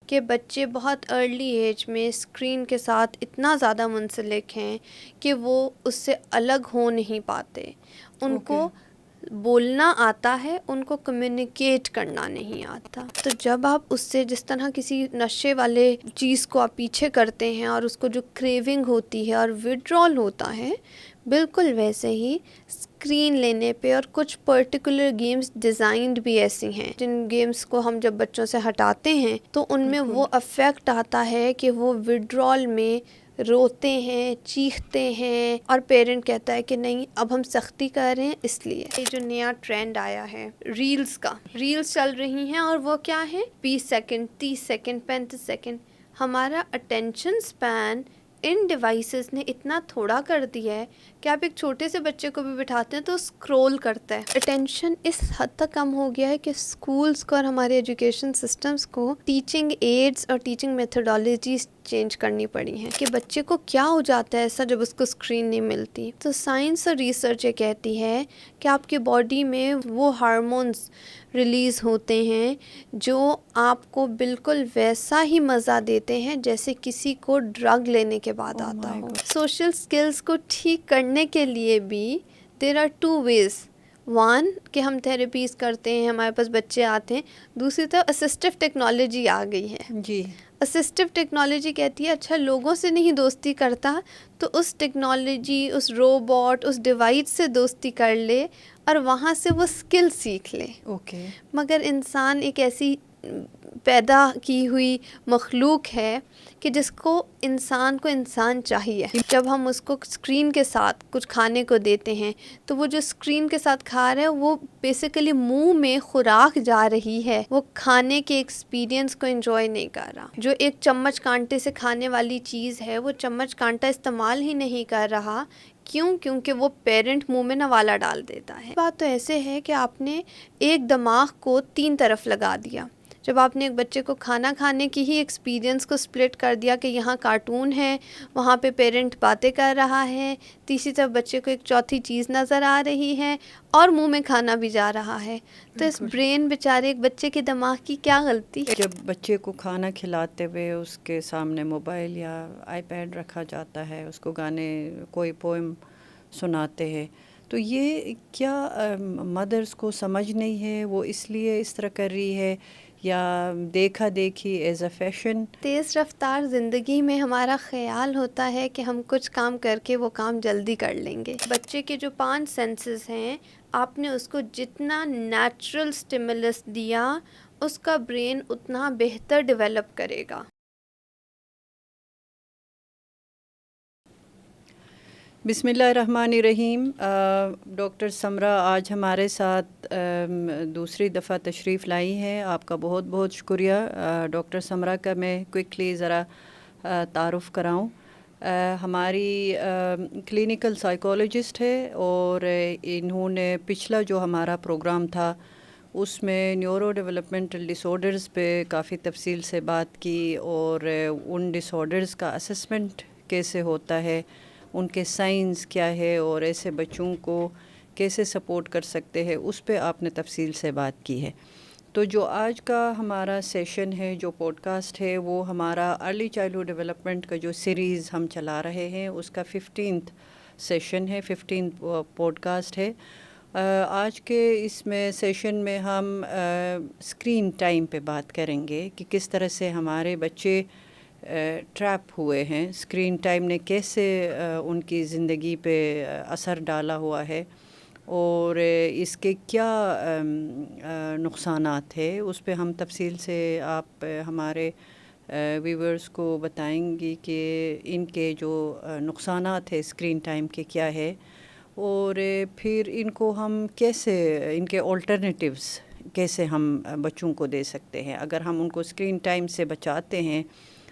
کہ بچے بہت ارلی ایج میں اسکرین کے ساتھ اتنا زیادہ منسلک ہیں کہ وہ اس سے الگ ہو نہیں پاتے. ان کو بولنا آتا ہے, ان کو کمیونیکیٹ کرنا نہیں آتا. تو جب آپ اس سے جس طرح کسی نشے والے چیز کو آپ پیچھے کرتے ہیں اور اس کو جو کریونگ ہوتی ہے اور وڈرال ہوتا ہے, بالکل ویسے ہی اسکرین لینے پہ. اور کچھ پرٹیکولر گیمز ڈیزائنڈ بھی ایسی ہیں جن گیمز کو ہم جب بچوں سے ہٹاتے ہیں تو ان میں وہ افیکٹ آتا ہے کہ وہ وڈرال میں روتے ہیں, چیختے ہیں, اور پیرنٹ کہتا ہے کہ نہیں اب ہم سختی کر رہے ہیں. اس لیے یہ جو نیا ٹرینڈ آیا ہے ریلز کا, ریلز چل رہی ہیں اور وہ کیا ہے 20 سیکنڈ 30 سیکنڈ 35 سیکنڈ. ہمارا اٹینشن سپین ان ڈیوائسز نے اتنا تھوڑا کر دیا ہے کہ آپ ایک چھوٹے سے بچے کو بھی بٹھاتے ہیں تو اسکرول کرتا ہے. اٹینشن اس حد تک کم ہو گیا ہے کہ اسکولس کو اور ہمارے ایجوکیشن سسٹمز کو ٹیچنگ ایڈز اور ٹیچنگ میتھڈالوجیز چینج کرنی پڑی ہیں کہ بچے کو کیا ہو جاتا ہے ایسا جب اس کو اسکرین نہیں ملتی. تو سائنس اور ریسرچ یہ کہتی ہے کہ آپ کی باڈی میں وہ ہارمونز ریلیز ہوتے ہیں جو آپ کو بالکل ویسا ہی مزہ دیتے ہیں جیسے کسی کو ڈرگ لینے کے بعد آتا ہو. سوشل سکلز کو ٹھیک کرنے کے لیے بھی دیر آر 2 ways. ون کہ ہم تھراپیز کرتے ہیں, ہمارے پاس بچے آتے ہیں. دوسری طرف اسسٹو ٹیکنالوجی آ گئی ہے. جی, اسسٹو ٹیکنالوجی کہتی ہے اچھا لوگوں سے نہیں دوستی کرتا تو اس ٹیکنالوجی, اس روبوٹ, اس ڈیوائس سے دوستی کر لے اور وہاں سے وہ اسکل سیکھ لے. مگر انسان ایک ایسی پیدا کی ہوئی مخلوق ہے کہ جس کو انسان چاہیے. جب ہم اس کو اسکرین کے ساتھ کچھ کھانے کو دیتے ہیں تو وہ جو اسکرین کے ساتھ کھا رہا ہے وہ بیسیکلی منہ میں خوراک جا رہی ہے, وہ کھانے کے ایکسپیرینس کو انجوائے نہیں کر رہا. جو ایک چمچ کانٹے سے کھانے والی چیز ہے وہ چمچ کانٹا استعمال ہی نہیں کر رہا. کیونکہ وہ پیرنٹ منہ میں نوالا ڈال دیتا ہے. بات تو ایسے ہے کہ آپ نے ایک دماغ کو 3 طرف لگا دیا. جب آپ نے ایک بچے کو کھانا کھانے کی ہی ایکسپیرینس کو سپلٹ کر دیا کہ یہاں کارٹون ہے, وہاں پہ پیرنٹ باتیں کر رہا ہے, تیسری طرف بچے کو ایک چوتھی چیز نظر آ رہی ہے اور منہ میں کھانا بھی جا رہا ہے. تو اس برین بیچارے ایک بچے کے دماغ کی کیا غلطی؟ جب بچے کو کھانا کھلاتے ہوئے اس کے سامنے موبائل یا آئی پیڈ رکھا جاتا ہے, اس کو گانے کوئی پوئم سناتے ہیں, تو یہ کیا مدرس کو سمجھ نہیں ہے, وہ اس لیے اس طرح کر رہی ہے یا دیکھا دیکھی ایز اے فیشن؟ تیز رفتار زندگی میں ہمارا خیال ہوتا ہے کہ ہم کچھ کام کر کے وہ کام جلدی کر لیں گے. بچے کے جو 5 سینسز ہیں, آپ نے اس کو جتنا نیچرل سٹیمولس دیا اس کا برین اتنا بہتر ڈیولپ کرے گا. بسم اللہ الرحمن الرحیم. ڈاکٹر سمرہ آج ہمارے ساتھ دوسری دفعہ تشریف لائی ہیں. آپ کا بہت بہت شکریہ. ڈاکٹر سمرہ کا میں کوئکلی ذرا تعارف کراؤں. ہماری کلینکل سائیکالوجسٹ ہے اور انہوں نے پچھلا جو ہمارا پروگرام تھا اس میں نیورو ڈیولپمنٹل ڈس آرڈرز پہ کافی تفصیل سے بات کی اور ان ڈس آرڈرز کا اسسمنٹ کیسے ہوتا ہے, ان کے سائنس کیا ہے اور ایسے بچوں کو کیسے سپورٹ کر سکتے ہیں, اس پہ آپ نے تفصیل سے بات کی ہے. تو جو آج کا ہمارا سیشن ہے, جو پوڈ کاسٹ ہے, وہ ہمارا ارلی چائلڈہڈ ڈیولپمنٹ کا جو سیریز ہم چلا رہے ہیں اس کا 15th سیشن ہے, 15th پوڈ کاسٹ ہے. آج کے اس میں سیشن میں ہم اسکرین ٹائم پہ بات کریں گے کہ کس طرح سے ہمارے بچے ٹریپ ہوئے ہیں, اسکرین ٹائم نے کیسے ان کی زندگی پہ اثر ڈالا ہوا ہے اور اس کے کیا نقصانات ہیں, اس پہ ہم تفصیل سے آپ ہمارے ویورز کو بتائیں گی کہ ان کے جو نقصانات ہیں اسکرین ٹائم کے کیا ہے اور پھر ان کو ہم کیسے, ان کے آلٹرنیٹیوز کیسے ہم بچوں کو دے سکتے ہیں. اگر ہم ان کو اسکرین ٹائم سے بچاتے ہیں,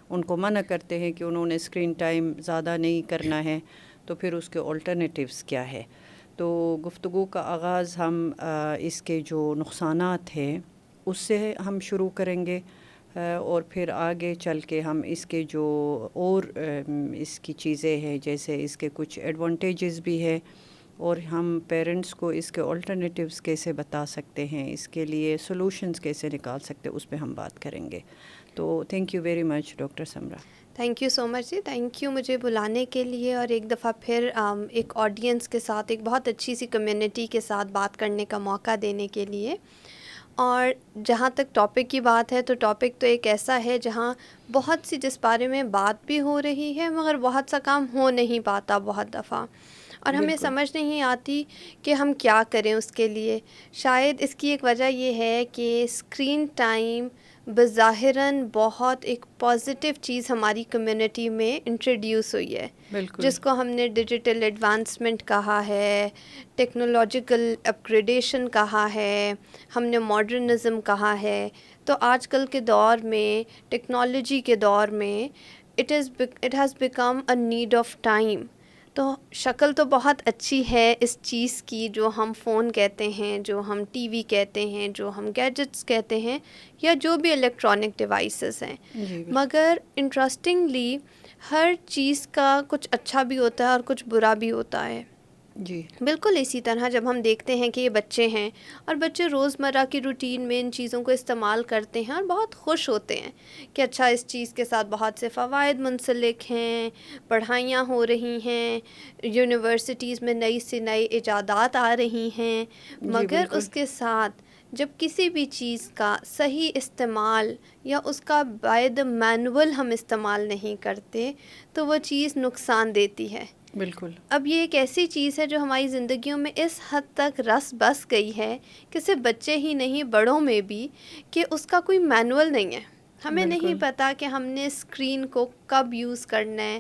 ان کو منع کرتے ہیں کہ انہوں نے اسکرین ٹائم زیادہ نہیں کرنا ہے, تو پھر اس کے آلٹرنیٹیوز کیا ہے. تو گفتگو کا آغاز ہم اس کے جو نقصانات ہیں اس سے ہم شروع کریں گے اور پھر آگے چل کے ہم اس کے جو اور اس کی چیزیں ہیں, جیسے اس کے کچھ ایڈوانٹیجز بھی ہے اور ہم پیرنٹس کو اس کے آلٹرنیٹیوز کیسے بتا سکتے ہیں, اس کے لیے سولوشنز کیسے نکال سکتے ہیں, اس پہ ہم بات کریں گے. تو thank you very much doctor Samra. Thank you so much ji, thank you مجھے بلانے کے لیے اور ایک دفعہ پھر ایک آڈینس کے ساتھ, ایک بہت اچھی سی کمیونٹی کے ساتھ بات کرنے کا موقع دینے کے لیے. اور جہاں تک ٹاپک کی بات ہے تو ٹاپک تو ایک ایسا ہے جہاں بہت سی جس بارے میں بات بھی ہو رہی ہے مگر بہت سا کام ہو نہیں پاتا بہت دفعہ, اور ہمیں سمجھ نہیں آتی کہ ہم کیا کریں اس کے لیے. شاید اس کی ایک وجہ یہ ہے کہ اسکرین ٹائم بظاہراً بہت ایک پازیٹیو چیز ہماری کمیونٹی میں انٹروڈیوس ہوئی ہے, جس کو ہم نے ڈیجیٹل ایڈوانسمنٹ کہا ہے, ٹیکنالوجیکل اپگریڈیشن کہا ہے, ہم نے ماڈرنزم کہا ہے. تو آج کل کے دور میں, ٹیکنالوجی کے دور میں, it has become a need of time. تو شکل تو بہت اچھی ہے اس چیز کی جو ہم فون کہتے ہیں, جو ہم ٹی وی کہتے ہیں, جو ہم گیجٹس کہتے ہیں, یا جو بھی الیکٹرانک ڈیوائسز ہیں, مگر انٹرسٹنگلی ہر چیز کا کچھ اچھا بھی ہوتا ہے اور کچھ برا بھی ہوتا ہے. جی بالکل اسی طرح جب ہم دیکھتے ہیں کہ یہ بچے ہیں اور بچے روزمرہ کی روٹین میں ان چیزوں کو استعمال کرتے ہیں اور بہت خوش ہوتے ہیں کہ اچھا اس چیز کے ساتھ بہت سے فوائد منسلک ہیں, پڑھائیاں ہو رہی ہیں, یونیورسٹیز میں نئی سے نئی ایجادات آ رہی ہیں, مگر اس کے ساتھ جب کسی بھی چیز کا صحیح استعمال یا اس کا باید مینول ہم استعمال نہیں کرتے تو وہ چیز نقصان دیتی ہے. بالکل. اب یہ ایک ایسی چیز ہے جو ہماری زندگیوں میں اس حد تک رس بس گئی ہے کہ صرف بچے ہی نہیں بڑوں میں بھی, کہ اس کا کوئی مینول نہیں ہے. ہمیں نہیں پتہ کہ ہم نے اسکرین کو کب یوز کرنا ہے,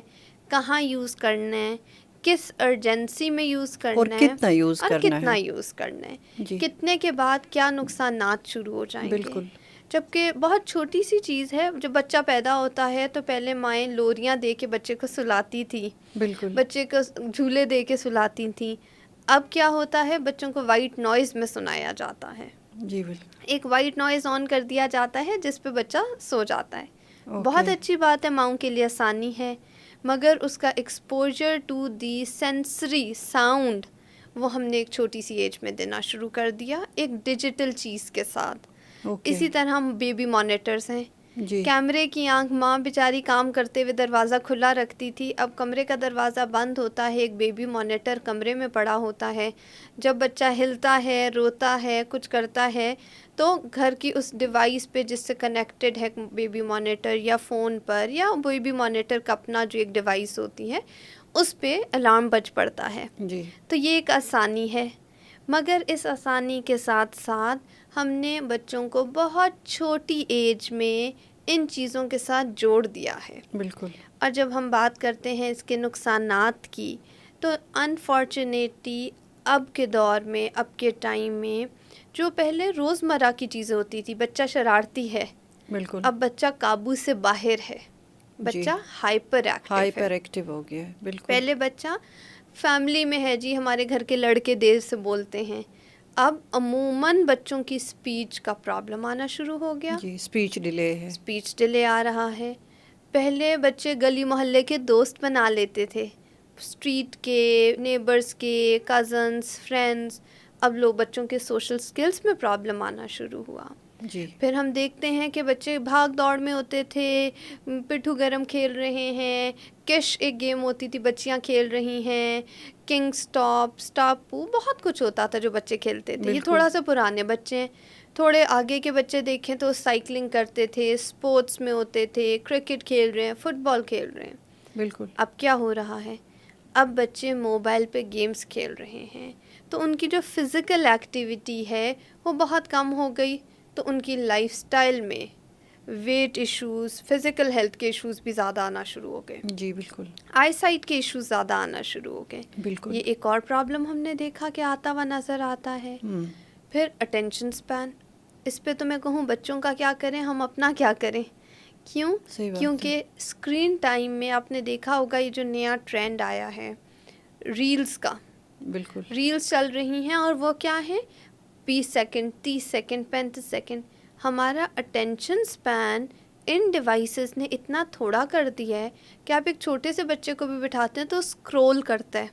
کہاں یوز کرنا ہے, کس ارجنسی میں یوز کرنا ہے, کتنا یوز اور کرنا کتنا ہے. یوز کرنا ہے, کتنے کے بعد کیا نقصانات شروع ہو جائیں گے. جبکہ بہت چھوٹی سی چیز ہے, جب بچہ پیدا ہوتا ہے تو پہلے مائیں لوریاں دے کے بچے کو سلاتی تھی, بچے کو جھولے دے کے سلاتی تھیں. اب کیا ہوتا ہے, بچوں کو وائٹ نوائز میں سنایا جاتا ہے. جی بالکل. ایک وائٹ نوائز آن کر دیا جاتا ہے جس پہ بچہ سو جاتا ہے. بہت اچھی بات ہے, ماؤں کے لیے آسانی ہے, مگر اس کا exposure to the sensory sound وہ ہم نے ایک چھوٹی سی ایج میں دینا شروع کر دیا ایک ڈیجیٹل چیز کے ساتھ. اسی طرح ہم بیبی مانیٹرز ہیں, کیمرے کی آنکھ, ماں بیچاری کام کرتے ہوئے دروازہ کھلا رکھتی تھی, اب کمرے کا دروازہ بند ہوتا ہے, ایک بیبی مانیٹر کمرے میں پڑا ہوتا ہے. جب بچہ ہلتا ہے, روتا ہے, کچھ کرتا ہے تو گھر کی اس ڈیوائس پہ جس سے کنیکٹڈ ہے بیبی مانیٹر, یا فون پر, یا بیبی مانیٹر کا اپنا جو ایک ڈیوائس ہوتی ہے اس پہ الارم بج پڑتا ہے. تو یہ ایک آسانی ہے, مگر اس آسانی کے ساتھ ساتھ ہم نے بچوں کو بہت چھوٹی ایج میں ان چیزوں کے ساتھ جوڑ دیا ہے. بالکل. اور جب ہم بات کرتے ہیں اس کے نقصانات کی تو انفارچونیٹلی اب کے دور میں, اب کے ٹائم میں, جو پہلے روزمرہ کی چیزیں ہوتی تھی, بچہ شرارتی ہے, بالکل, اب بچہ قابو سے باہر ہے, بچہ ہائپر ایکٹیو ہو گیا ہے. بالکل. پہلے بچہ فیملی میں ہے جی, ہمارے گھر کے لڑکے دیر سے بولتے ہیں, اب عموماً بچوں کی اسپیچ کا پرابلم آنا شروع ہو گیا. جی, اسپیچ ڈیلے ہے, اسپیچ ڈیلے آ رہا ہے. پہلے بچے گلی محلے کے دوست بنا لیتے تھے, اسٹریٹ کے, نیبرز کے, کزنس, فرینڈز. اب لوگ بچوں کے سوشل سکلز میں پرابلم آنا شروع ہوا. جی. پھر ہم دیکھتے ہیں کہ بچے بھاگ دوڑ میں ہوتے تھے, پٹھو گرم کھیل رہے ہیں, کش ایک گیم ہوتی تھی بچیاں کھیل رہی ہیں, کنگ سٹاپ, سٹاپو, بہت کچھ ہوتا تھا جو بچے کھیلتے تھے. یہ تھوڑا سا پرانے بچے ہیں. تھوڑے آگے کے بچے دیکھیں تو سائیکلنگ کرتے تھے, اسپورٹس میں ہوتے تھے, کرکٹ کھیل رہے ہیں, فٹ بال کھیل رہے ہیں. بالکل. اب کیا ہو رہا ہے, اب بچے موبائل پہ گیمز کھیل رہے ہیں تو ان کی جو فزیکل ایکٹیویٹی ہے وہ بہت کم ہو گئی. تو ان کی لائف سٹائل میں ویٹ ایشوز, فزیکل ہیلتھ کے ایشوز بھی زیادہ آنا شروع ہو گئے. جی بالکل. آئی سائٹ کے ایشوز زیادہ آنا شروع ہو گئے. بالکل. یہ ایک اور پرابلم ہم نے دیکھا کہ آتا ہوا نظر آتا ہے. پھر اٹینشن سپین, اس پہ تو میں کہوں بچوں کا کیا کریں, ہم اپنا کیا کریں. کیوں؟ کیونکہ اسکرین ٹائم میں آپ نے دیکھا ہوگا یہ جو نیا ٹرینڈ آیا ہے ریلز کا. بالکل. ریلز چل رہی ہیں اور وہ کیا ہے, 20 سیکنڈ, 30 سیکنڈ, 35 سیکنڈ. ہمارا اٹینشن سپین ان ڈیوائسز نے اتنا تھوڑا کر دیا ہے کہ آپ ایک چھوٹے سے بچے کو بھی بٹھاتے ہیں تو اسکرول کرتا ہے.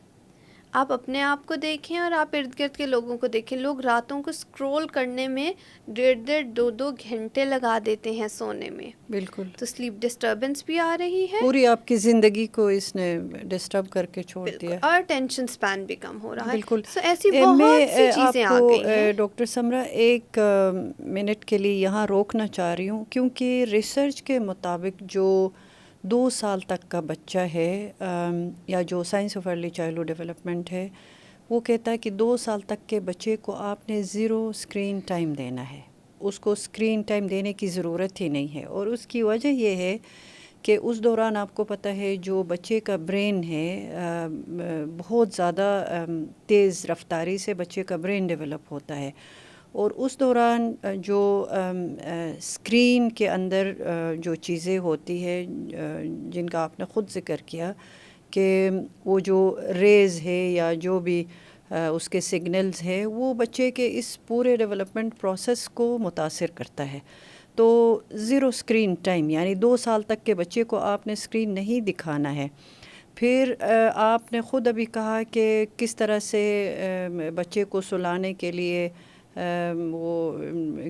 آپ اپنے آپ کو دیکھیں اور آپ ارد گرد کے لوگوں کو دیکھیں. لوگ راتوں کو اسکرول کرنے میں 1.5 گھنٹے لگا دیتے ہیں سونے میں. بالکل. تو سلیپ ڈسٹربنس بھی آ رہی ہے, پوری آپ کی زندگی کو اس نے ڈسٹرب کر کے چھوڑ دیا. اور ٹینشن سپین بھی کم ہو رہا ہے. بالکل. سو ایسی بہت سی چیزیں آ گئی ہیں. ڈاکٹر سمرا ایک منٹ کے لیے یہاں روکنا چاہ رہی ہوں, کیونکہ ریسرچ کے مطابق جو 2 سال تک کا بچہ ہے, یا جو science of early childhood development ہے, وہ کہتا ہے کہ 2 سال تک کے بچے کو آپ نے 0 اسکرین ٹائم دینا ہے. اس کو اسکرین ٹائم دینے کی ضرورت ہی نہیں ہے, اور اس کی وجہ یہ ہے کہ اس دوران آپ کو پتہ ہے جو بچے کا برین ہے بہت زیادہ تیز رفتاری سے بچے کا برین ڈیولپ ہوتا ہے, اور اس دوران جو اسکرین کے اندر جو چیزیں ہوتی ہے جن کا آپ نے خود ذکر کیا کہ وہ جو ریز ہے یا جو بھی اس کے سگنلز ہے, وہ بچے کے اس پورے ڈیولپمنٹ پروسیس کو متاثر کرتا ہے. تو 0 اسکرین ٹائم یعنی 2 سال تک کے بچے کو آپ نے اسکرین نہیں دکھانا ہے. پھر آپ نے خود ابھی کہا کہ کس طرح سے بچے کو سلانے کے لیے وہ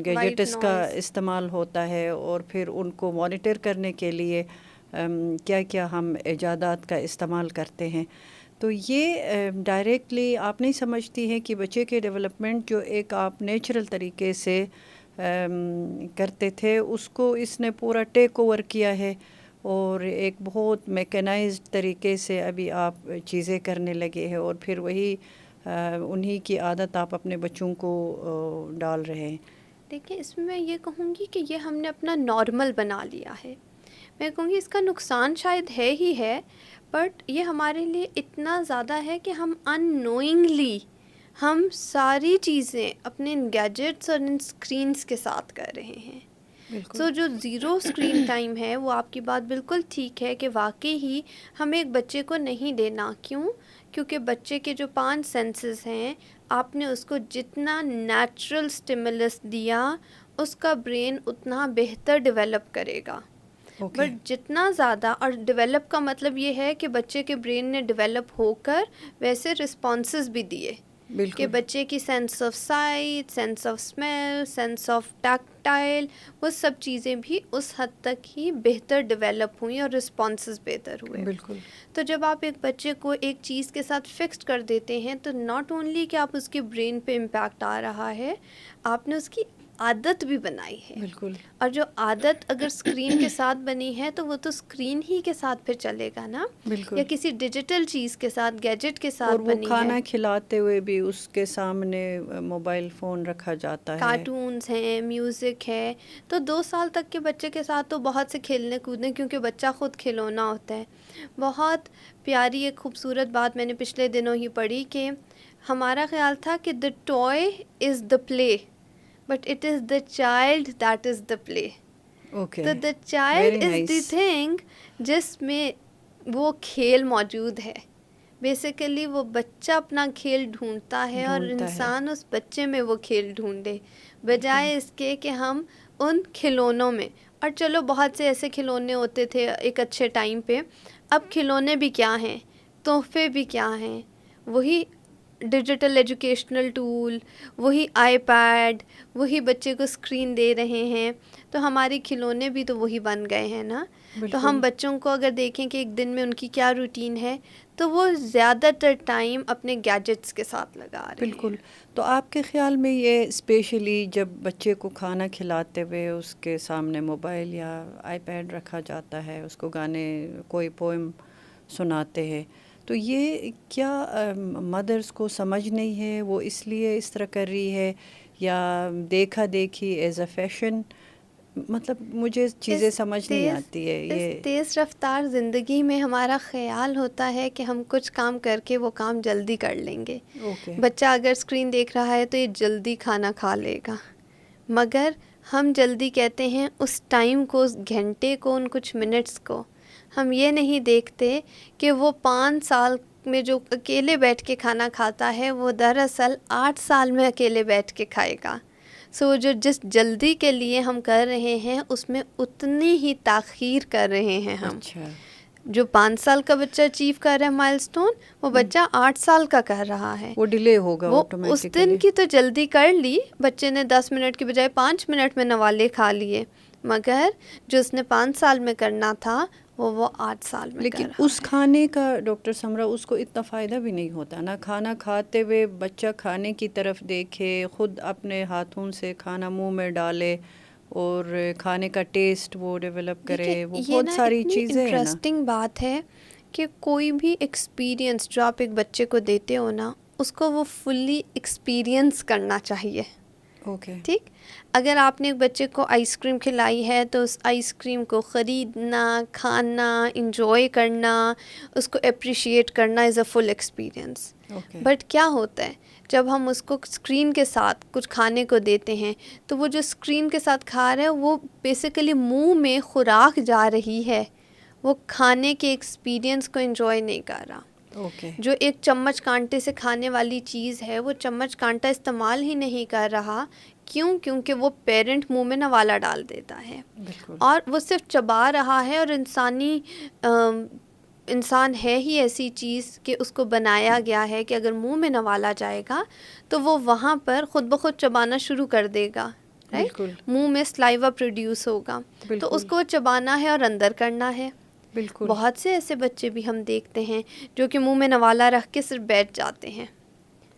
گیجٹس کا استعمال ہوتا ہے, اور پھر ان کو مانیٹر کرنے کے لیے کیا کیا ہم ایجادات کا استعمال کرتے ہیں. تو یہ ڈائریکٹلی آپ نہیں سمجھتی ہیں کہ بچے کے ڈیولپمنٹ جو ایک آپ نیچرل طریقے سے کرتے تھے اس کو اس نے پورا ٹیک اوور کیا ہے, اور ایک بہت میکینائزڈ طریقے سے ابھی آپ چیزیں کرنے لگے ہیں, اور پھر وہی انہی کی عادت آپ اپنے بچوں کو ڈال رہے ہیں. دیکھیں, اس میں یہ کہوں گی کہ یہ ہم نے اپنا نارمل بنا لیا ہے. میں کہوں گی اس کا نقصان شاید ہے ہی ہے, بٹ یہ ہمارے لیے اتنا زیادہ ہے کہ ہم ان نوئنگلی ہم ساری چیزیں اپنے ان گیجٹس اور ان اسکرینس کے ساتھ کر رہے ہیں. سو جو 0 اسکرین ٹائم ہے وہ آپ کی بات بالکل ٹھیک ہے کہ واقعی ہی ہمیں ایک بچے کو نہیں دینا. کیونکہ بچے کے جو 5 سینسز ہیں, آپ نے اس کو جتنا نیچرل اسٹیمولس دیا اس کا برین اتنا بہتر ڈیولپ کرے گا. بٹ جتنا زیادہ, اور ڈیولپ کا مطلب یہ ہے کہ بچے کے برین نے ڈیولپ ہو کر ویسے رسپانسز بھی دیے کہ بچے کی sense of sight, sense of smell, sense of tactile, وہ سب چیزیں بھی اس حد تک ہی بہتر ڈیولپ ہوئیں اور رسپانسز بہتر ہوئے. بالکل. تو جب آپ ایک بچے کو ایک چیز کے ساتھ فکسڈ کر دیتے ہیں تو ناٹ اونلی کہ آپ اس کے برین پہ امپیکٹ آ رہا ہے, آپ نے اس کی عادت بھی بنائی ہے. بالکل. اور جو عادت اگر اسکرین کے ساتھ بنی ہے تو وہ تو اسکرین ہی کے ساتھ پھر چلے گا نا, بالکل. یا کسی ڈیجیٹل چیز کے ساتھ, گیجٹ کے ساتھ اور وہ بنی ہے. کھانا کھلاتے ہوئے بھی اس کے سامنے موبائل فون رکھا جاتا ہے, کارٹونز ہیں, میوزک ہے. تو 2 سال تک کے بچے کے ساتھ تو بہت سے کھیلنے کودنے, کیونکہ بچہ خود کھلونا ہوتا ہے. بہت پیاری ایک خوبصورت بات میں نے پچھلے دنوں ہی پڑھی کہ ہمارا خیال تھا کہ the toy is the play but it is the child that is the play. Okay. تو the child Very is the nice. thing جس میں وہ کھیل موجود ہے. بیسیکلی وہ بچہ اپنا کھیل ڈھونڈتا ہے اور انسان اس بچے میں وہ کھیل ڈھونڈے, بجائے اس کے کہ ہم ان کھلونوں میں. اور چلو بہت سے ایسے کھلونے ہوتے تھے ایک اچھے ٹائم پہ, اب کھلونے بھی کیا ہیں, تحفے بھی کیا ہیں, وہی ڈیجیٹل ایجوکیشنل ٹول, وہی آئی پیڈ, وہی بچے کو اسکرین دے رہے ہیں. تو ہمارے کھلونے بھی تو وہی بن گئے ہیں نا. تو ہم بچوں کو اگر دیکھیں کہ ایک دن میں ان کی کیا روٹین ہے, تو وہ زیادہ تر ٹائم اپنے گیجٹس کے ساتھ لگا رہے ہیں. بالکل. تو آپ کے خیال میں یہ اسپیشلی جب بچے کو کھانا کھلاتے ہوئے اس کے سامنے موبائل یا آئی پیڈ رکھا جاتا ہے, اس کو گانے کوئی پوئم سناتے ہیں, تو یہ کیا مدرس کو سمجھ نہیں ہے, وہ اس لیے اس طرح کر رہی ہے, یا دیکھا دیکھی ایز اے فیشن؟ مطلب مجھے چیزیں سمجھ نہیں آتی ہے. یہ تیز رفتار زندگی میں ہمارا خیال ہوتا ہے کہ ہم کچھ کام کر کے وہ کام جلدی کر لیں گے. بچہ اگر اسکرین دیکھ رہا ہے تو یہ جلدی کھانا کھا لے گا, مگر ہم جلدی کہتے ہیں اس ٹائم کو, اس گھنٹے کو, ان کچھ منٹس کو. ہم یہ نہیں دیکھتے کہ وہ 5 سال میں جو اکیلے بیٹھ کے کھانا کھاتا ہے وہ دراصل 8 سال میں اکیلے بیٹھ کے کھائے گا. سو جو جس جلدی کے لیے ہم کر رہے ہیں اس میں اتنی ہی تاخیر کر رہے ہیں ہم. جو 5 سال کا بچہ اچیو کر رہا ہے مائل سٹون، وہ بچہ 8 سال کا کر رہا ہے. وہ ڈیلے ہوگا وہ آٹومیٹکلی. اس دن کی تو جلدی کر لی بچے نے، 10 منٹ کی بجائے 5 منٹ میں نوالے کھا لیے، مگر جو اس نے 5 سال میں کرنا تھا وہ 8 سال میں لیکن کر رہا اس ہے. کھانے کا ڈاکٹر سمرا اس کو اتنا فائدہ بھی نہیں ہوتا نا. کھانا کھاتے ہوئے بچہ کھانے کی طرف دیکھے، خود اپنے ہاتھوں سے کھانا منہ میں ڈالے اور کھانے کا ٹیسٹ وہ ڈیولپ کرے، وہ یہ بہت نا ساری اتنی چیزیں ہیں نا. انٹرسٹنگ بات ہے کہ کوئی بھی ایکسپیرینس جو آپ ایک بچے کو دیتے ہو نا، اس کو وہ فلی ایکسپیرینس کرنا چاہیے. اوکے. ٹھیک، اگر آپ نے ایک بچے کو آئس کریم کھلائی ہے تو اس آئس کریم کو خریدنا، کھانا، انجوائے کرنا، اس کو اپریشیٹ کرنا از اے فل ایکسپیرئنس. اوکے. بٹ کیا ہوتا ہے جب ہم اس کو اسکرین کے ساتھ کچھ کھانے کو دیتے ہیں تو وہ جو اسکرین کے ساتھ کھا رہا ہے وہ بیسیکلی منہ میں خوراک جا رہی ہے، وہ کھانے کے ایکسپیرئنس کو انجوائے نہیں کر رہا. اوکے. جو ایک چمچ کانٹے سے کھانے والی چیز ہے وہ چمچ کانٹا استعمال ہی نہیں کر رہا. کیوں؟ کیونکہ وہ پیرنٹ منہ میں نوالا ڈال دیتا ہے بالکل. اور وہ صرف چبا رہا ہے. اور انسان ہے ہی ایسی چیز کہ اس کو بنایا گیا ہے کہ اگر منہ میں نوالا جائے گا تو وہ وہاں پر خود بخود چبانا شروع کر دے گا. بالکل. منہ میں سلائیوا پروڈیوس ہوگا تو اس کو چبانا ہے اور اندر کرنا ہے. بالکل. بہت سے ایسے بچے بھی ہم دیکھتے ہیں جو کہ منہ میں نوالا رکھ کے صرف بیٹھ جاتے ہیں.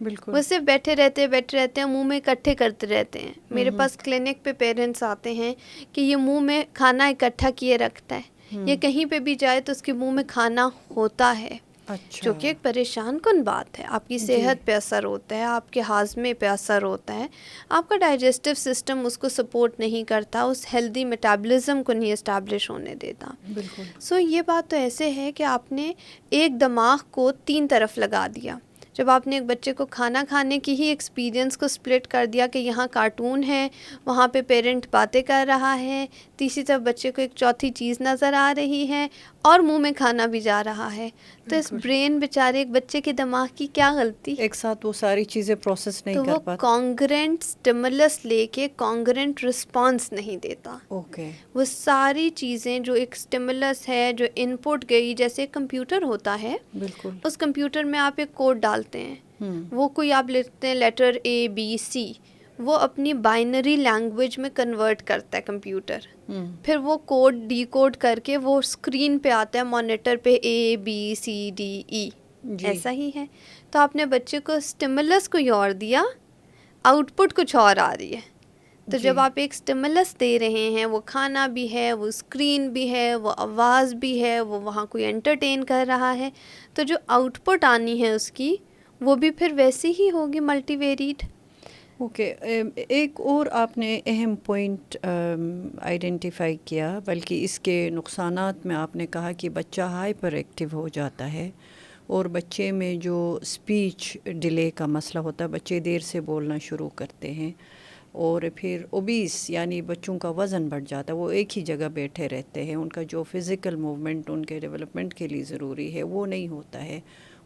بالکل. وہ صرف بیٹھے رہتے ہیں منہ میں اکٹھے کرتے رہتے ہیں. میرے پاس کلینک پہ پیرنٹس آتے ہیں کہ یہ منہ میں کھانا اکٹھا کیے رکھتا ہے، یہ کہیں پہ بھی جائے تو اس کے منہ میں کھانا ہوتا ہے. اچھا. جو کہ ایک پریشان کن بات ہے. آپ کی صحت پہ اثر ہوتا ہے، آپ کے ہاضمے پہ اثر ہوتا ہے، آپ کا ڈائجسٹو سسٹم اس کو سپورٹ نہیں کرتا، اس ہیلدی میٹابولزم کو نہیں اسٹیبلش ہونے دیتا. بالکل. سو یہ بات تو ایسے ہے کہ آپ نے ایک دماغ کو 3 طرف لگا دیا. جب آپ نے ایک بچے کو کھانا کھانے کی ہی ایکسپیرینس کو سپلٹ کر دیا کہ یہاں کارٹون ہے، وہاں پہ پیرنٹ باتیں کر رہا ہے، تیسری طرف بچے کو ایک چوتھی چیز نظر آ رہی ہے اور منہ میں کھانا بھی جا رہا ہے، تو اس برین بیچارے ایک بچے کے دماغ کی کیا غلطی؟ ایک ساتھ وہ ساری چیزیں پروسیس نہیں تو کر وہ پاتا. کانگرنٹ سٹیمولس لے کے کانگرنٹ رسپانس نہیں دیتا. اوکے. وہ ساری چیزیں جو ایک سٹیمولس ہے، جو ان پٹ گئی، جیسے کمپیوٹر ہوتا ہے، بالکل. اس کمپیوٹر میں آپ ایک کوڈ ڈالتے ہیں، وہ کوئی آپ لکھتے ہیں لیٹر A B C، وہ اپنی بائنری لینگویج میں کنورٹ کرتا ہے کمپیوٹر. پھر وہ کوڈ ڈی کوڈ کر کے وہ اسکرین پہ آتا ہے مانیٹر پہ ABCDE. ایسا ہی ہے. تو آپ نے بچے کو اسٹیمولس کوئی اور دیا، آؤٹ پٹ کچھ اور آ رہی ہے. تو جب آپ ایک اسٹیمولس دے رہے ہیں، وہ کھانا بھی ہے، وہ اسکرین بھی ہے، وہ آواز بھی ہے، وہ وہاں کوئی انٹرٹین کر رہا ہے، تو جو آؤٹ پٹ آنی ہے اس کی وہ بھی پھر ویسی ہی ہوگی، ملٹی ویریڈ. اوکے. ایک اور آپ نے اہم پوائنٹ آئیڈینٹیفائی کیا، بلکہ اس کے نقصانات میں آپ نے کہا کہ بچہ ہائپر ایکٹیو ہو جاتا ہے اور بچے میں جو اسپیچ ڈیلے کا مسئلہ ہوتا ہے، بچے دیر سے بولنا شروع کرتے ہیں، اور پھر اوبیس یعنی بچوں کا وزن بڑھ جاتا ہے، وہ ایک ہی جگہ بیٹھے رہتے ہیں، ان کا جو فزیکل موومنٹ ان کے ڈیولپمنٹ کے لیے ضروری ہے وہ نہیں ہوتا ہے،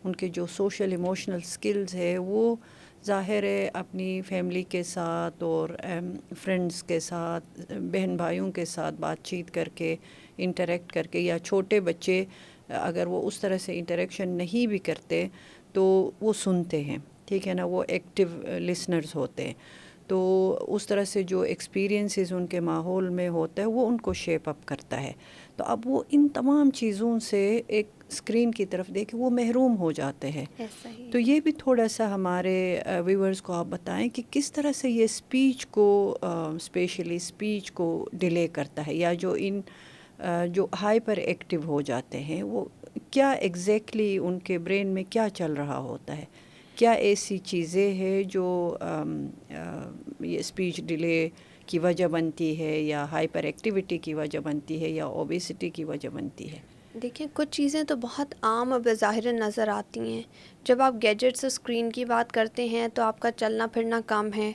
ان کے جو سوشل ایموشنل سکلز ہے وہ ظاہر ہے اپنی فیملی کے ساتھ اور فرینڈس کے ساتھ، بہن بھائیوں کے ساتھ بات چیت کر کے، انٹریکٹ کر کے، یا چھوٹے بچے اگر وہ اس طرح سے انٹریکشن نہیں بھی کرتے تو وہ سنتے ہیں، ٹھیک ہے نا، وہ ایکٹیو لسنرز ہوتے ہیں. تو اس طرح سے جو ایکسپیرینسز ان کے ماحول میں ہوتا ہے وہ ان کو شیپ اپ کرتا ہے. تو اب وہ ان تمام چیزوں سے ایک اسکرین کی طرف دیکھ وہ محروم ہو جاتے ہیں. تو یہ بھی تھوڑا سا ہمارے ویورز کو آپ بتائیں کہ کس طرح سے یہ اسپیچ کو اسپیشلی اسپیچ کو ڈیلے کرتا ہے، یا جو ان جو ہائپر ایکٹیو ہو جاتے ہیں وہ کیا ایگزیکٹلی ان کے برین میں کیا چل رہا ہوتا ہے، کیا ایسی چیزیں ہیں جو یہ اسپیچ ڈیلے کی وجہ بنتی ہے، یا ہائپر ایکٹیویٹی کی وجہ بنتی ہے، یا اوبیسٹی کی وجہ بنتی ہے؟ دیکھیں کچھ چیزیں تو بہت عام اور بظاہر نظر آتی ہیں. جب آپ گیجٹس اور اسکرین کی بات کرتے ہیں تو آپ کا چلنا پھرنا کم ہے،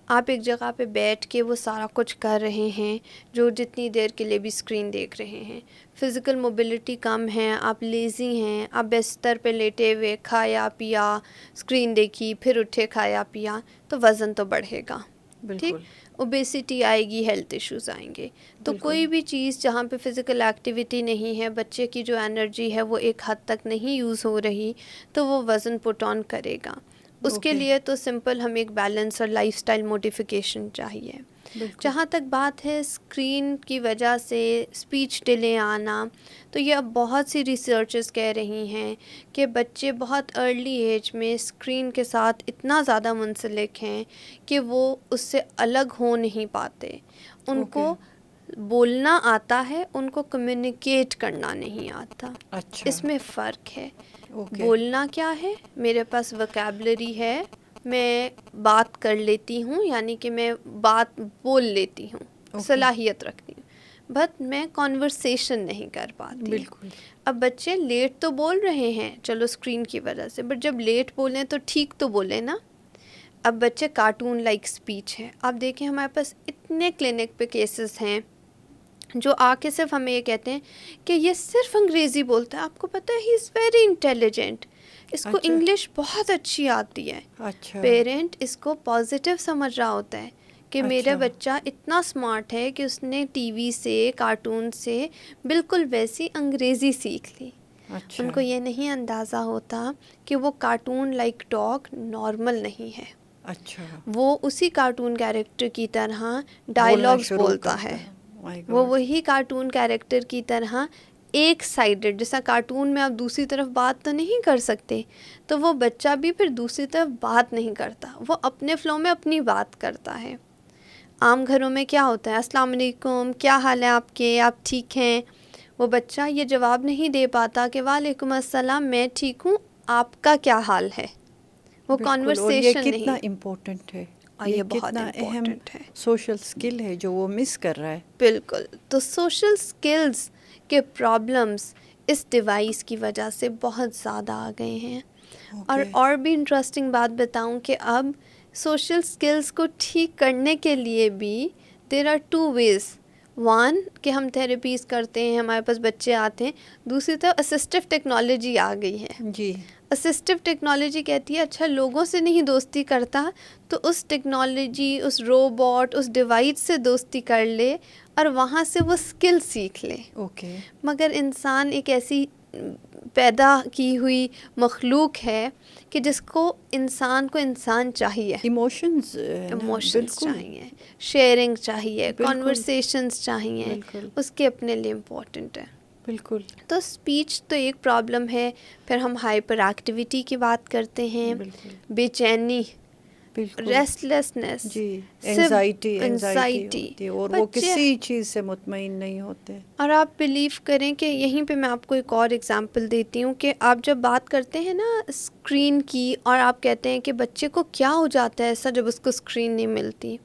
آپ ایک جگہ پہ بیٹھ کے وہ سارا کچھ کر رہے ہیں جو جتنی دیر کے لیے بھی اسکرین دیکھ رہے ہیں. فزیکل موبلٹی کم ہے، آپ لیزی ہیں، آپ بستر پہ لیٹے ہوئے کھایا پیا، اسکرین دیکھی، پھر اٹھے کھایا پیا، تو وزن تو بڑھے گا. ٹھیک. اوبیسٹی آئے گی, ہیلتھ ایشوز آئیں گے. تو کوئی بھی چیز جہاں پہ فزیکل ایکٹیویٹی نہیں ہے, بچے کی جو انرجی ہے وہ ایک حد تک نہیں یوز ہو رہی, تو وہ وزن پٹ آن کرے گا. اس کے لیے تو سمپل ہمیں ایک بیلنس اور لائف سٹائل موڈیفیکیشن چاہیے. جہاں تک بات ہے اسکرین کی وجہ سے اسپیچ ڈیلے آنا, تو یہ اب بہت سی ریسرچز کہہ رہی ہیں کہ بچے بہت ارلی ایج میں اسکرین کے ساتھ اتنا زیادہ منسلک ہیں کہ وہ اس سے الگ ہو نہیں پاتے. ان کو بولنا آتا ہے, ان کو کمیونیکیٹ کرنا نہیں آتا. اس میں فرق ہے. بولنا کیا ہے, میرے پاس وکیبلری ہے, میں بات کر لیتی ہوں, یعنی کہ میں بات بول لیتی ہوں, صلاحیت رکھتی ہوں, بٹ میں کانورسیشن نہیں کر پاتی. بالکل. اب بچے لیٹ تو بول رہے ہیں چلو اسکرین کی وجہ سے, بٹ جب لیٹ بولیں تو ٹھیک تو بولیں نا. اب بچے کارٹون لائک اسپیچ ہے. آپ دیکھیں ہمارے پاس اتنے کلینک پہ کیسز ہیں جو آ کے صرف ہمیں یہ کہتے ہیں کہ یہ صرف انگریزی بولتا ہے. آپ کو پتہ ہے ہی از ویری انٹیلیجنٹ, اس کو انگلش بہت اچھی آتی ہے. پیرنٹ اس کو پازیٹیو سمجھ رہا ہوتا ہے کہ میرا بچہ اتنا اسمارٹ ہے کہ اس نے ٹی وی سے, کارٹون سے بالکل ویسی انگریزی سیکھ لی. ان کو یہ نہیں اندازہ ہوتا کہ وہ کارٹون لائک ڈاگ نارمل نہیں ہے. وہ اسی کارٹون کیریکٹر کی طرح ڈائلاگز بولتا ہے. وہ وہی کارٹون کیریکٹر کی طرح ایک سائیڈڈ, جیسا کارٹون میں آپ دوسری طرف بات تو نہیں کر سکتے, تو وہ بچہ بھی پھر دوسری طرف بات نہیں کرتا, وہ اپنے فلو میں اپنی بات کرتا ہے. عام گھروں میں کیا ہوتا ہے, السلام علیکم, کیا حال ہے آپ کے, آپ ٹھیک ہیں. وہ بچہ یہ جواب نہیں دے پاتا کہ وعلیکم السلام, میں ٹھیک ہوں, آپ کا کیا حال ہے. وہ کانورسیشن نہیں. کتنا امپورٹنٹ ہے, یہ بہت امپورٹنٹ ہے, سوشل اسکل ہے جو وہ مس کر رہا ہے. بالکل. تو سوشل اسکلز کے پرابلمس اس ڈیوائس کی وجہ سے بہت زیادہ آ گئے ہیں. اور بھی انٹرسٹنگ بات بتاؤں کہ اب سوشل اسکلز کو ٹھیک کرنے کے لیے بھی دیر آر 2 ways. ون کہ ہم تھراپیز کرتے ہیں, ہمارے پاس بچے آتے ہیں. دوسری طرف اسسٹو ٹیکنالوجی آ گئی ہے. جی. اسسٹو ٹیکنالوجی کہتی ہے اچھا لوگوں سے نہیں دوستی کرتا تو اس ٹیکنالوجی, اس روبوٹ, اس ڈیوائس سے دوستی کر لے اور وہاں سے وہ اسکل سیکھ لے. مگر انسان ایک ایسی پیدا کی ہوئی مخلوق ہے کہ جس کو انسان چاہیے, ایموشنز چاہیے, شیئرنگ چاہیے, کانورسیشنز چاہیے, اس کے اپنے لیے امپورٹنٹ ہے. بالکل. تو اسپیچ تو ایک پرابلم ہے. پھر ہم ہائپر ایکٹیویٹی کی بات کرتے ہیں, بے چینی, ریسٹلیسنس, انزائٹی, اور وہ کسی چیز سے مطمئن نہیں ہوتے. اور آپ بلیو کریں کہ یہیں پہ میں آپ کو ایک اور ایگزامپل دیتی ہوں کہ آپ جب بات کرتے ہیں نا اسکرین کی, اور آپ کہتے ہیں کہ بچے کو کیا ہو جاتا ہے ایسا جب اس کو اسکرین نہیں ملتی,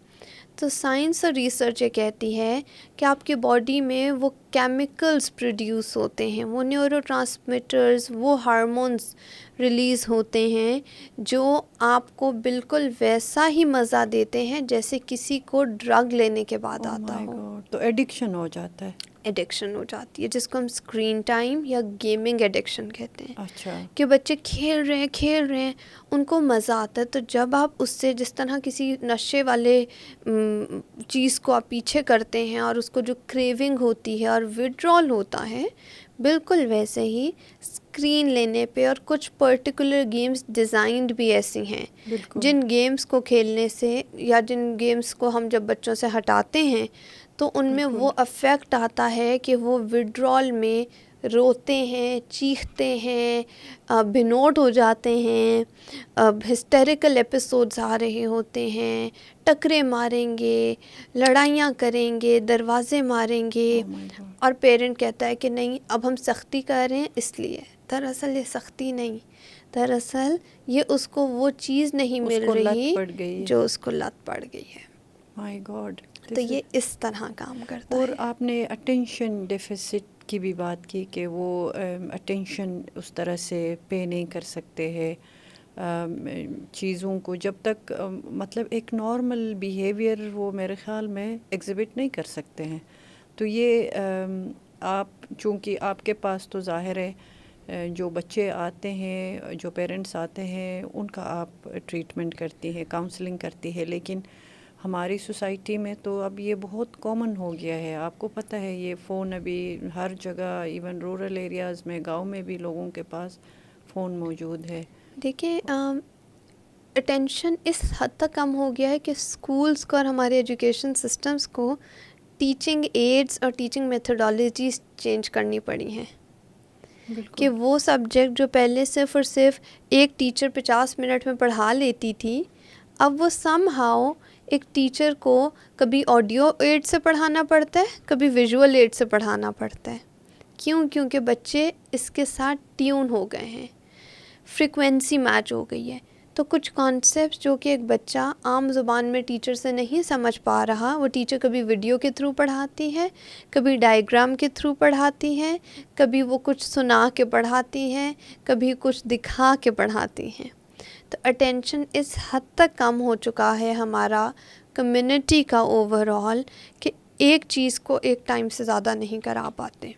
تو سائنس اور ریسرچ یہ کہتی ہے کہ آپ کی باڈی میں وہ کیمیکلز پروڈیوس ہوتے ہیں, وہ نیورو ٹرانسمیٹرز, وہ ہارمونز ریلیز ہوتے ہیں جو آپ کو بالکل ویسا ہی مزہ دیتے ہیں جیسے کسی کو ڈرگ لینے کے بعد آتا ہو. تو ایڈکشن ہو جاتا ہے. ایڈکشن ہو جاتی ہے جس کو ہم اسکرین ٹائم یا گیمنگ ایڈکشن کہتے ہیں. اچھا. کہ بچے کھیل رہے ہیں ان کو مزہ آتا ہے. تو جب آپ اس سے جس طرح کسی نشے والے چیز کو آپ پیچھے کرتے ہیں اور اس کو جو کریونگ ہوتی ہے اور وڈرال ہوتا ہے, بالکل ویسے ہی اسکرین لینے پہ. اور کچھ پرٹیکولر گیمز ڈیزائنڈ بھی ایسی ہیں جن گیمز کو کھیلنے سے یا جن گیمز کو ہم جب بچوں سے ہٹاتے ہیں تو ان میں وہ افیکٹ آتا ہے کہ وہ وڈرال میں روتے ہیں, چیختے ہیں, بھنوٹ ہو جاتے ہیں, ہسٹیریکل ایپیسوڈز آ رہے ہوتے ہیں, ٹکرے ماریں گے, لڑائیاں کریں گے, دروازے ماریں گے. اور پیرنٹ کہتا ہے کہ نہیں اب ہم سختی کر رہے ہیں اس لیے. دراصل یہ سختی نہیں, دراصل یہ اس کو وہ چیز نہیں مل رہی جو اس کو لت پڑ گئی ہے. مائی گاڈ. تو یہ اس طرح کام کرتا ہے. اور آپ نے اٹینشن ڈیفیسٹ کی بھی بات کی کہ وہ اٹینشن اس طرح سے پے نہیں کر سکتے ہیں چیزوں کو, جب تک مطلب ایک نارمل بیہیویئر وہ میرے خیال میں ایگزیبٹ نہیں کر سکتے ہیں. تو یہ آپ چونکہ آپ کے پاس تو ظاہر ہے جو بچے آتے ہیں, جو پیرنٹس آتے ہیں, ان کا آپ ٹریٹمنٹ کرتی ہیں, کاؤنسلنگ کرتی ہے, لیکن ہماری سوسائٹی میں تو اب یہ بہت کامن ہو گیا ہے. آپ کو پتہ ہے یہ فون ابھی ہر جگہ، ایون رورل ایریاز میں، گاؤں میں بھی لوگوں کے پاس فون موجود ہے. دیکھیں اٹینشن اس حد تک کم ہو گیا ہے کہ اسکولس کو اور ہمارے ایجوکیشن سسٹمس کو ٹیچنگ ایڈس اور ٹیچنگ میتھڈالوجیز چینج کرنی پڑی ہیں. کہ وہ سبجیکٹ جو پہلے صرف اور صرف ایک ٹیچر 50 منٹ میں پڑھا لیتی تھی، اب وہ سم ہاؤ ایک ٹیچر کو کبھی آڈیو ایڈ سے پڑھانا پڑتا ہے، کبھی ویژول ایڈ سے پڑھانا پڑتا ہے. کیونکہ بچے اس کے ساتھ ٹیون ہو گئے ہیں، فریکوینسی میچ ہو گئی ہے. تو کچھ کانسیپٹس جو کہ ایک بچہ عام زبان میں ٹیچر سے نہیں سمجھ پا رہا، وہ ٹیچر کبھی ویڈیو کے تھرو پڑھاتی ہے، کبھی ڈائیگرام کے تھرو پڑھاتی ہے، کبھی وہ کچھ سنا کے پڑھاتی ہیں، کبھی کچھ دکھا کے پڑھاتی ہیں. تو اٹینشن اس حد تک کم ہو چکا ہے ہمارا کمیونٹی کا اوور آل کہ ایک چیز کو ایک ٹائم سے زیادہ نہیں کرا پاتے.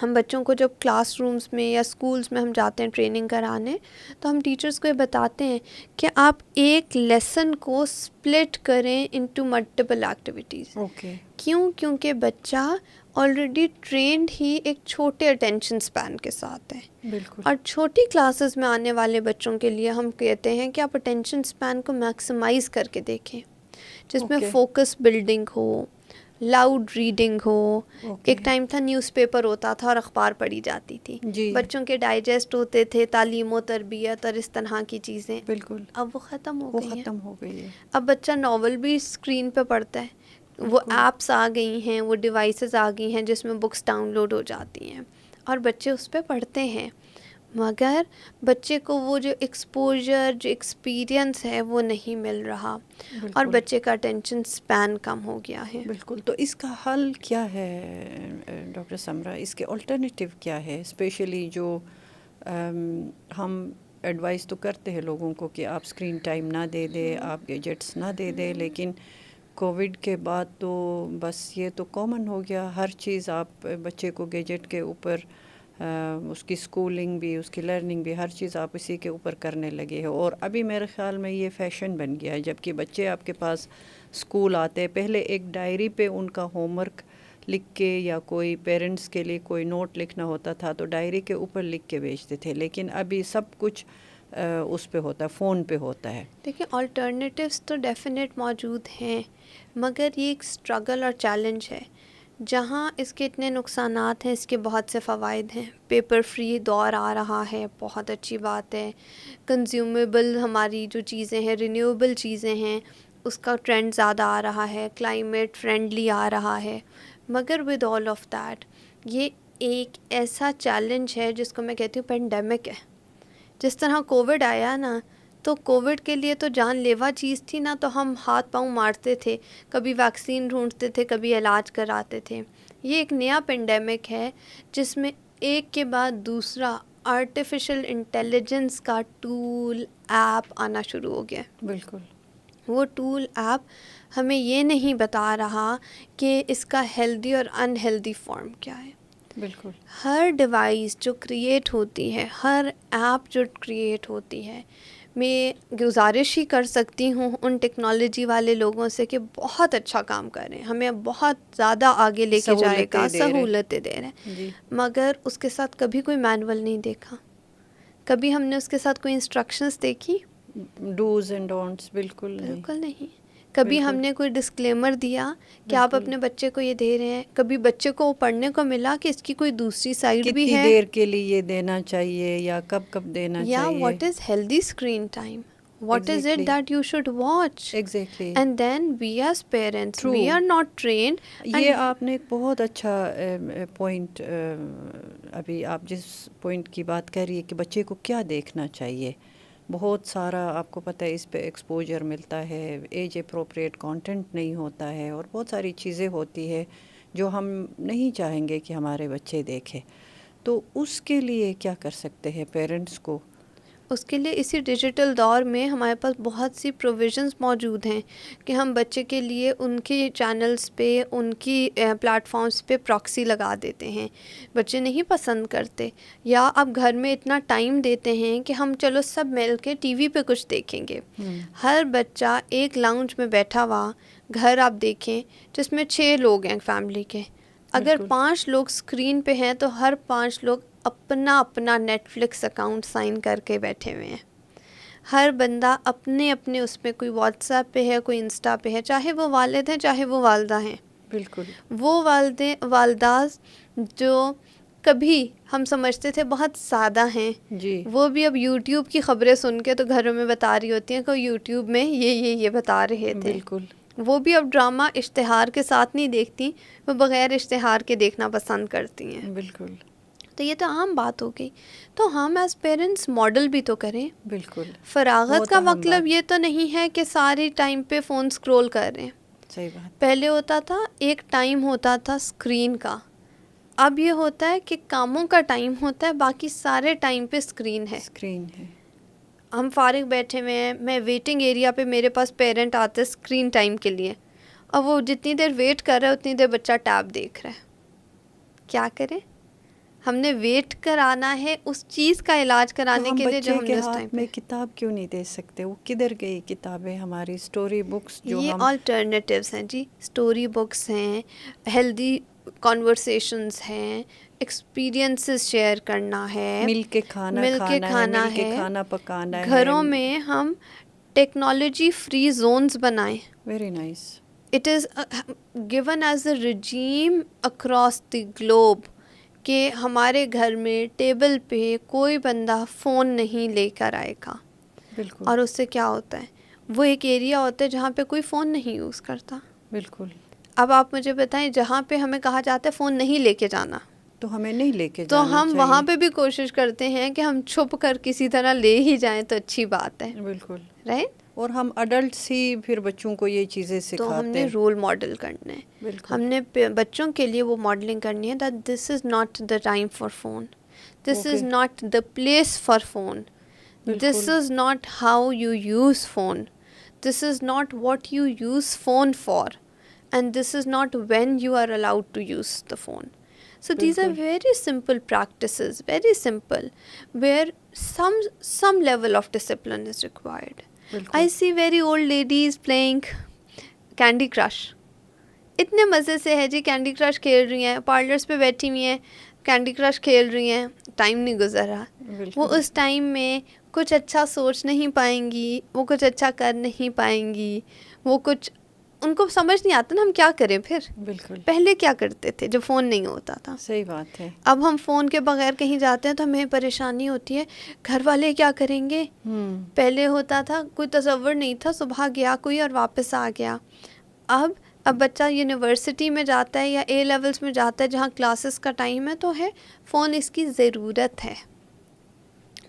ہم بچوں کو جب کلاس رومز میں یا اسکولس میں ہم جاتے ہیں ٹریننگ کرانے، تو ہم ٹیچرس کو یہ بتاتے ہیں کہ آپ ایک لیسن کو سپلٹ کریں انٹو ملٹیپل ایکٹیویٹیز. اوکے. کیونکہ بچہ آلریڈی ٹرینڈ ہی ایک چھوٹے اٹینشن اسپین کے ساتھ ہے. بالکل. اور چھوٹی کلاسز میں آنے والے بچوں کے لیے ہم کہتے ہیں کہ آپ اٹینشن اسپین کو میکسیمائز کر کے دیکھیں، جس میں فوکس بلڈنگ ہو، لاؤڈ ریڈنگ ہو. ایک ٹائم تھا نیوز پیپر ہوتا تھا اور اخبار پڑھی جاتی تھی، بچوں کے ڈائجسٹ ہوتے تھے، تعلیم و تربیت اور اس طرح کی چیزیں. بالکل. اب وہ ختم ہو گئی ہیں. ہے. اب بچہ ناول بھی اسکرین پہ پڑھتا ہے. وہ ایپس آ گئی ہیں، وہ ڈیوائسز آ گئی ہیں جس میں بکس ڈاؤن لوڈ ہو جاتی ہیں اور بچے اس پہ پڑھتے ہیں. مگر بچے کو وہ جو ایکسپوجر، جو ایکسپیرئنس ہے وہ نہیں مل رہا، اور بچے کا اٹینشن سپین کم ہو گیا ہے. بالکل. تو اس کا حل کیا ہے ڈاکٹر سمرا؟ اس کے الٹرنیٹیو کیا ہے؟ اسپیشلی جو ہم ایڈوائز تو کرتے ہیں لوگوں کو کہ آپ اسکرین ٹائم نہ دے دیں، آپ گیجٹس نہ دے دیں، لیکن کووڈ کے بعد تو بس یہ تو کامن ہو گیا. ہر چیز آپ بچے کو گیجٹ کے اوپر، اس کی اسکولنگ بھی، اس کی لرننگ بھی، ہر چیز آپ اسی کے اوپر کرنے لگے ہو. اور ابھی میرے خیال میں یہ فیشن بن گیا ہے. جب کہ بچے آپ کے پاس اسکول آتے، پہلے ایک ڈائری پہ ان کا ہوم ورک لکھ کے، یا کوئی پیرنٹس کے لیے کوئی نوٹ لکھنا ہوتا تھا تو ڈائری کے اوپر لکھ کے بھیجتے تھے، لیکن ابھی سب کچھ اس پہ ہوتا ہے، فون پہ ہوتا ہے. دیکھیں آلٹرنیٹیوز تو ڈیفینیٹ موجود ہیں، مگر یہ ایک اسٹرگل اور چیلنج ہے. جہاں اس کے اتنے نقصانات ہیں، اس کے بہت سے فوائد ہیں. پیپر فری دور آ رہا ہے، بہت اچھی بات ہے. کنزیومیبل ہماری جو چیزیں ہیں، رینیویبل چیزیں ہیں، اس کا ٹرینڈ زیادہ آ رہا ہے. کلائمیٹ فرینڈلی آ رہا ہے. مگر ود آل آف دیٹ یہ ایک ایسا چیلنج ہے جس کو میں کہتی ہوں پینڈیمک ہے. جس طرح کووڈ آیا نا، تو کووڈ کے لیے تو جان لیوا چیز تھی نا، تو ہم ہاتھ پاؤں مارتے تھے، کبھی ویکسین ڈھونڈتے تھے، کبھی علاج کراتے تھے. یہ ایک نیا پینڈیمک ہے جس میں ایک کے بعد دوسرا آرٹیفیشل انٹیلیجنس کا ٹول ایپ آنا شروع ہو گیا. بالکل. وہ ٹول ایپ ہمیں یہ نہیں بتا رہا کہ اس کا ہیلدی اور ان ہیلدی فارم کیا ہے. بالکل. ہر ڈیوائس جو کریٹ ہوتی ہے، ہر ایپ جو کریٹ ہوتی ہے، میں گزارش ہی کر سکتی ہوں ان ٹیکنالوجی والے لوگوں سے کہ بہت اچھا کام کر رہے ہیں، ہمیں بہت زیادہ آگے لے کے جائے گا، سہولتیں دے رہے ہیں. جی. مگر اس کے ساتھ کبھی کوئی مینول نہیں دیکھا، کبھی ہم نے اس کے ساتھ کوئی انسٹرکشنز دیکھی؟ ڈوز اینڈ ڈونٹس بالکل نہیں. کبھی ہم نے کوئی ڈسکلیمر دیا کہ آپ اپنے بچے کو یہ دے رہے ہیں؟ کبھی بچے کو پڑھنے کو ملا کہ اس کی کوئی دوسری سائڈ بھی ہے، کتنی دیر کے لیے یہ دینا چاہیے یا کب کب دینا یا چاہیے، what is healthy screen time, what is it that you should watch? Exactly. And then we as parents, we are not trained. یہ آپ نے ایک بہت اچھا پوائنٹ، ابھی آپ جس پوائنٹ کی بات کر رہی ہے کہ بچے کو کیا دیکھنا چاہیے، بہت سارا آپ کو پتہ ہے اس پہ ایکسپوجر ملتا ہے، ایج اپروپریٹ کانٹینٹ نہیں ہوتا ہے، اور بہت ساری چیزیں ہوتی ہے جو ہم نہیں چاہیں گے کہ ہمارے بچے دیکھیں. تو اس کے لیے کیا کر سکتے ہیں پیرنٹس کو؟ اس کے لیے اسی ڈیجیٹل دور میں ہمارے پاس بہت سی پروویژنس موجود ہیں کہ ہم بچے کے لیے ان کی چینلز پہ، ان کی پلیٹ فارمز پہ پراکسی لگا دیتے ہیں. بچے نہیں پسند کرتے، یا اب گھر میں اتنا ٹائم دیتے ہیں کہ ہم چلو سب مل کے ٹی وی پہ کچھ دیکھیں گے. ہر بچہ ایک لاؤنج میں بیٹھا ہوا، گھر آپ دیکھیں جس میں 6 لوگ ہیں فیملی کے، اگر 5 لوگ اسکرین پہ ہیں تو ہر 5 لوگ اپنا اپنا نیٹ فلکس اکاؤنٹ سائن کر کے بیٹھے ہوئے ہیں. ہر بندہ اپنے اپنے اس میں، کوئی واٹس ایپ پہ ہے، کوئی انسٹا پہ ہے، چاہے وہ والد ہیں چاہے وہ والدہ ہیں. بالکل. وہ والداز جو کبھی ہم سمجھتے تھے بہت سادہ ہیں، جی، وہ بھی اب یوٹیوب کی خبریں سن کے تو گھروں میں بتا رہی ہوتی ہیں کہ یوٹیوب میں یہ بتا رہے تھے. بالکل. وہ بھی اب ڈرامہ اشتہار کے ساتھ نہیں دیکھتی، وہ بغیر اشتہار کے دیکھنا پسند کرتی ہیں. بالکل. تو یہ تو عام بات ہو گئی. تو ہم ایز پیرنٹس ماڈل بھی تو کریں. بالکل. فراغت کا مطلب یہ تو نہیں ہے کہ سارے ٹائم پہ فون اسکرول کر رہے ہیں. صحیح بات. پہلے ہوتا تھا ایک ٹائم ہوتا تھا اسکرین کا، اب یہ ہوتا ہے کہ کاموں کا ٹائم ہوتا ہے، باقی سارے ٹائم پہ اسکرین ہے. اسکرین ہے. ہم فارغ بیٹھے ہوئے ہیں، میں ویٹنگ ایریا پہ، میرے پاس پیرنٹ آتے ہیں اسکرین ٹائم کے لیے، اور وہ جتنی دیر ویٹ کر رہا ہے اتنی دیر بچہ ٹیب دیکھ رہا ہے. کیا کریں؟ ہم نے ویٹ کرانا ہے اس چیز کا علاج کرانے کے لیے جو ہم نے اس ٹائم میں کتاب کیوں نہیں دے سکتے؟ وہ کدھر گئی کتابیں ہماری اسٹوری بکس جو یہ ہم آلٹرنیٹیوز ہیں جی. اسٹوری بکس ہیں، ہیلدی کانورسیشنز ہیں، ایکسپیرینسز شیئر کرنا ہے، مل کے کھانا مل کے کھانا مل کے ہے، کھانا پکانا ہے. گھروں میں ہم ٹیکنالوجی فری زونز بنائیں. Very nice. It is given as a regime across the globe کہ ہمارے گھر میں ٹیبل پہ کوئی بندہ فون نہیں لے کر آئے گا. بالکل. اور اس سے کیا ہوتا ہے، وہ ایک ایریا ہوتا ہے جہاں پہ کوئی فون نہیں یوز کرتا. بالکل. اب آپ مجھے بتائیں، جہاں پہ ہمیں کہا جاتا ہے فون نہیں لے کے جانا، تو ہمیں نہیں لے کے تو جانا ہم چاہیے. وہاں پہ بھی کوشش کرتے ہیں کہ ہم چھپ کر کسی طرح لے ہی جائیں تو اچھی بات ہے. بالکل. رائٹ. اور ہم اڈلٹس ہی پھر بچوں کو یہ چیزیں سکھاتے تو ہم نے ہیں. رول ماڈل کرنا ہے. بالکل. ہم نے بچوں کے لیے وہ ماڈلنگ کرنی ہے that this is not the time for phone, this is not the place for phone, this is not how you use phone, this is not what you use phone for, and this is not when you are allowed to use the phone. So these are very simple practices, very simple, where some level of discipline is required. I see very old ladies playing Candy Crush. اتنے مزے سے ہے جی، candy crush کھیل رہی ہیں، parlours پہ بیٹھی ہوئی ہیں، کینڈی کرش کھیل رہی ہیں، ٹائم نہیں گزر رہا. وہ اس ٹائم میں کچھ اچھا سوچ نہیں پائیں گی، وہ کچھ اچھا کر نہیں پائیں گی، وہ کچھ ان کو سمجھ نہیں آتا نا ہم کیا کریں پھر. بالکل. پہلے کیا کرتے تھے جب فون نہیں ہوتا تھا. صحیح بات ہے. اب ہم فون کے بغیر کہیں جاتے ہیں تو ہمیں پریشانی ہوتی ہے، گھر والے کیا کریں گے. پہلے ہوتا تھا کوئی تصور نہیں تھا، صبح گیا کوئی اور واپس آ گیا. اب بچہ یونیورسٹی میں جاتا ہے یا اے لیولز میں جاتا ہے جہاں کلاسز کا ٹائم ہے تو ہے فون اس کی ضرورت ہے.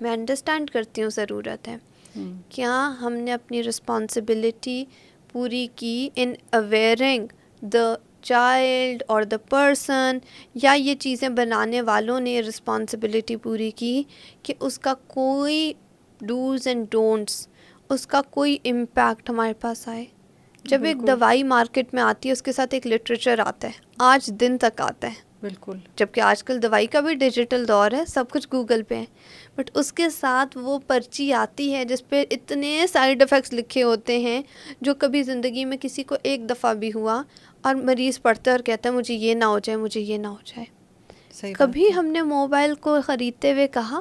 میں انڈرسٹینڈ کرتی ہوں ضرورت ہے. کیا ہم نے اپنی رسپانسبلٹی پوری کی ان اویئرنگ دا چائلڈ اور دا پرسن، یا یہ چیزیں بنانے والوں نے رسپانسبلٹی پوری کی کہ اس کا کوئی ڈوز اینڈ ڈونٹس، اس کا کوئی امپیکٹ ہمارے پاس آئے. جب ایک دوائی مارکیٹ میں آتی ہے اس کے ساتھ ایک لٹریچر آتا ہے، آج دن تک آتا ہے. بالکل. جبکہ آج کل دوائی کا بھی ڈیجیٹل دور ہے، سب کچھ گوگل پہ ہے، بٹ اس کے ساتھ وہ پرچی آتی ہے جس پہ اتنے سائیڈ ایفیکٹس لکھے ہوتے ہیں جو کبھی زندگی میں کسی کو ایک دفعہ بھی ہوا، اور مریض پڑھتا ہے اور کہتا ہے مجھے یہ نہ ہو جائے، مجھے یہ نہ ہو جائے. کبھی ہم نے موبائل کو خریدتے ہوئے کہا؟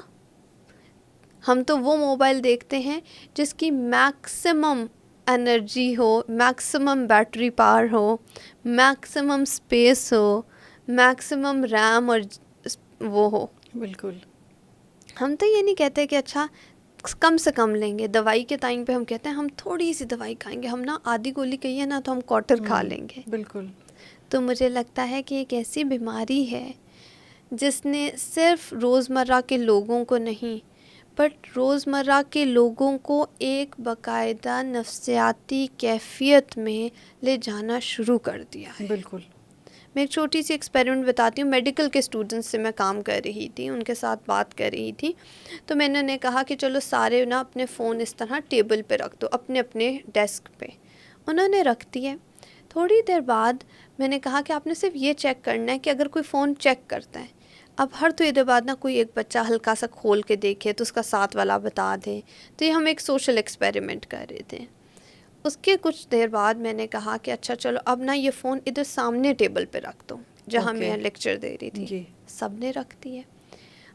ہم تو وہ موبائل دیکھتے ہیں جس کی میکسیمم انرجی ہو، میکسیمم بیٹری پاور ہو، میکسیمم اسپیس ہو، میکسیمم ریم اور وہ ہو. بالکل. ہم تو یہ نہیں کہتے کہ اچھا کم سے کم لیں گے. دوائی کے ٹائم پہ ہم کہتے ہیں ہم تھوڑی سی دوائی کھائیں گے، ہم نا آدھی گولی کہیے نا تو ہم کوارٹر کھا لیں گے. بالکل. تو مجھے لگتا ہے کہ ایک ایسی بیماری ہے جس نے صرف روزمرہ کے لوگوں کو نہیں، بٹ روزمرہ کے لوگوں کو ایک باقاعدہ نفسیاتی کیفیت میں لے جانا شروع کر دیا ہے. بالکل. میں ایک چھوٹی سی ایکسپیریمنٹ بتاتی ہوں. میڈیکل کے اسٹوڈنٹس سے میں کام کر رہی تھی, ان کے ساتھ بات کر رہی تھی. تو میں نے کہا کہ چلو سارے نا اپنے فون اس طرح ٹیبل پہ رکھ دو, اپنے اپنے ڈیسک پہ. انہوں نے رکھ دیے. تھوڑی دیر بعد میں نے کہا کہ آپ نے صرف یہ چیک کرنا ہے کہ اگر کوئی فون چیک کرتا ہے, اب ہر تھوڑی دیر بعد نا کوئی ایک بچہ ہلکا سا کھول کے دیکھے تو اس کا ساتھ والا بتا دے. تو یہ ہم ایک سوشل ایکسپیریمنٹ کر رہے تھے. اس کے کچھ دیر بعد میں نے کہا کہ اچھا چلو اب نا یہ فون ادھر سامنے ٹیبل پہ رکھ دو جہاں میں لیکچر دے رہی تھی. جی. سب نے رکھ دی ہے.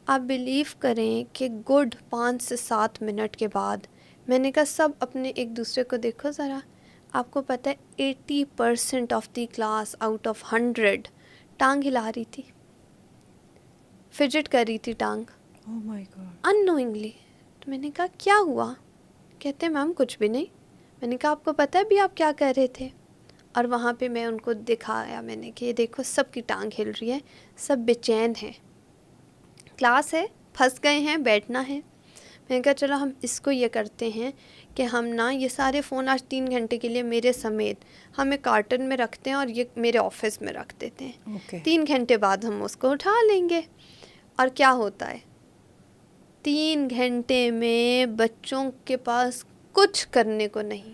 آپ بلیو کریں کہ گڈ 5 سے 7 منٹ کے بعد میں نے کہا سب اپنے ایک دوسرے کو دیکھو ذرا. آپ کو پتہ ہے 80% of the class out of 100 ٹانگ ہلا رہی تھی, فجٹ کر رہی تھی ٹانگ ان نوئنگلی. تو میں نے کہا کیا ہوا؟ کہتے میم کچھ بھی نہیں. میں نے کہا آپ کو پتہ ہے بھی آپ کیا کر رہے تھے؟ اور وہاں پہ میں ان کو دکھایا, میں نے کہ یہ دیکھو سب کی ٹانگ ہل رہی ہے, سب بے چین ہیں, کلاس ہے, پھنس گئے ہیں, بیٹھنا ہے. میں نے کہا چلو ہم اس کو یہ کرتے ہیں کہ ہم نا یہ سارے فون آج 3 گھنٹے کے لیے میرے سمیت ہم ایک کارٹن میں رکھتے ہیں اور یہ میرے آفس میں رکھ دیتے ہیں. 3 گھنٹے بعد ہم اس کو اٹھا لیں گے. اور کیا ہوتا ہے 3 گھنٹے میں بچوں کے پاس کچھ کرنے کو نہیں,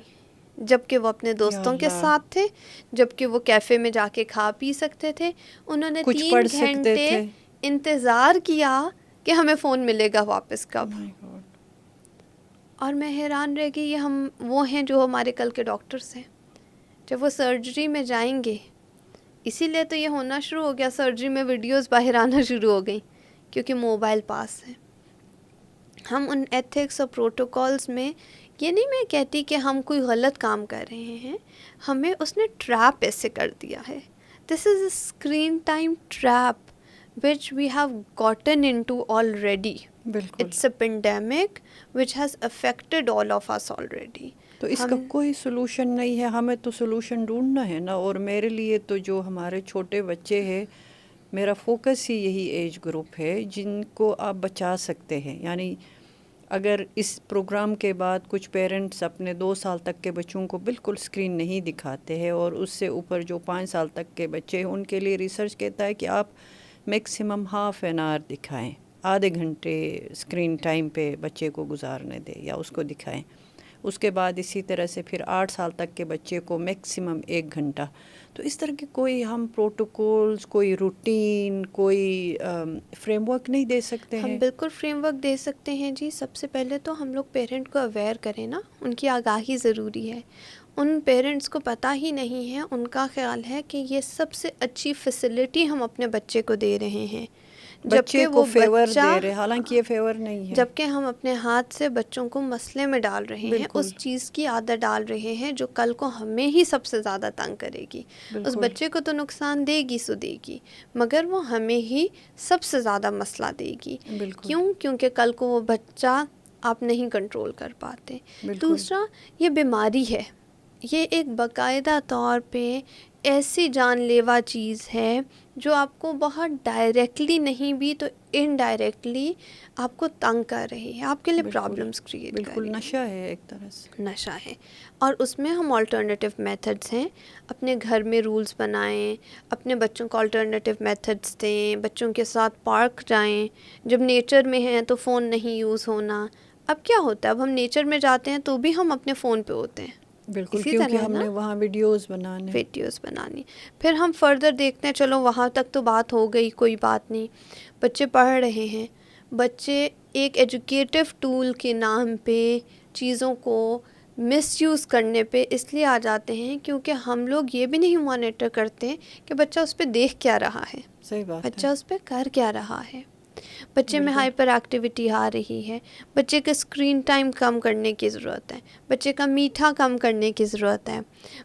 جب کہ وہ اپنے دوستوں کے ساتھ تھے, جب کہ وہ کیفے میں جا کے کھا پی سکتے تھے. انہوں نے 3 گھنٹے انتظار کیا کہ ہمیں فون ملے گا واپس کب. اور میں حیران رہ گئی, یہ ہم وہ ہیں جو ہمارے کل کے ڈاکٹرس ہیں. جب وہ سرجری میں جائیں گے, اسی لیے تو یہ ہونا شروع ہو گیا, سرجری میں ویڈیوز باہر آنا شروع ہو گئی کیونکہ موبائل پاس ہے. ہم ان ایتھکس اور پروٹوکولز میں, یہ نہیں میں کہتی کہ ہم کوئی غلط کام کر رہے ہیں, ہمیں اس نے ٹریپ ایسے کر دیا ہے. This is a screen time trap which we have gotten into already. بالکل. It's a pandemic which has affected all of us already. تو اس کا کوئی سلوشن نہیں ہے, ہمیں تو سلوشن ڈھونڈنا ہے نا. اور میرے لیے تو جو ہمارے چھوٹے بچے ہیں, میرا فوکس ہی یہی ایج گروپ ہے جن کو آپ بچا سکتے ہیں. یعنی اگر اس پروگرام کے بعد کچھ پیرنٹس اپنے 2 سال تک کے بچوں کو بالکل اسکرین نہیں دکھاتے ہیں, اور اس سے اوپر جو 5 سال تک کے بچے ہیں ان کے لیے ریسرچ کہتا ہے کہ آپ میکسیمم ½ این آور دکھائیں, آدھے گھنٹے اسکرین ٹائم پہ بچے کو گزارنے دیں یا اس کو دکھائیں. اس کے بعد اسی طرح سے پھر 8 سال تک کے بچے کو میکسیمم 1 گھنٹہ. تو اس طرح کے کوئی ہم پروٹوکولز, کوئی روٹین, کوئی فریم ورک نہیں دے سکتے ہیں؟ ہم بالکل فریم ورک دے سکتے ہیں جی. سب سے پہلے تو ہم لوگ پیرنٹ کو اویئر کریں نا, ان کی آگاہی ضروری ہے. ان پیرنٹس کو پتہ ہی نہیں ہے, ان کا خیال ہے کہ یہ سب سے اچھی فیسلٹی ہم اپنے بچے کو دے رہے ہیں, بچے کو فیور دے رہے, حالانکہ یہ فیور نہیں ہے. جبکہ ہم اپنے ہاتھ سے بچوں کو مسئلے میں ڈال رہے ہیں, اس چیز کی عادت ڈال رہے ہیں جو کل کو ہمیں ہی سب سے زیادہ تنگ کرے گی. اس بچے کو تو نقصان دے گی سو دے گی, مگر وہ ہمیں ہی سب سے زیادہ مسئلہ دے گی. کیوں؟ کیونکہ کل کو وہ بچہ آپ نہیں کنٹرول کر پاتے. دوسرا, یہ بیماری ہے, یہ ایک باقاعدہ طور پہ ایسی جان لیوا چیز ہے جو آپ کو بہت ڈائریکٹلی نہیں بھی تو انڈائریکٹلی آپ کو تنگ کر رہی ہے, آپ کے لیے پرابلمس کریٹ کر رہی ہے. بالکل نشہ ہے, ایک طرح سے نشہ ہے. اور اس میں ہم آلٹرنیٹیو میتھڈس ہیں, اپنے گھر میں رولز بنائیں, اپنے بچوں کو آلٹرنیٹیو میتھڈس دیں, بچوں کے ساتھ پارک جائیں. جب نیچر میں ہیں تو فون نہیں یوز ہونا. اب کیا ہوتا ہے, اب ہم نیچر میں جاتے ہیں تو بھی ہم اپنے فون پہ ہوتے ہیں. بالکل, کیونکہ ہم نے وہاں ویڈیوز بنانی. پھر ہم فردر دیکھتے ہیں, چلو وہاں تک تو بات ہو گئی, کوئی بات نہیں. بچے پڑھ رہے ہیں, بچے ایک ایجوکیٹو ٹول کے نام پہ چیزوں کو مس یوز کرنے پہ اس لیے آ جاتے ہیں کیونکہ ہم لوگ یہ بھی نہیں مانیٹر کرتے کہ بچہ اس پہ دیکھ کیا رہا ہے, صحیح بات, بچہ اس پہ کر کیا رہا ہے. بچے میں ہائپر ایکٹیویٹی آ رہی ہے, بچے کا اسکرین ٹائم کم کرنے کی ضرورت ہے, بچے کا میٹھا کم کرنے کی ضرورت ہے,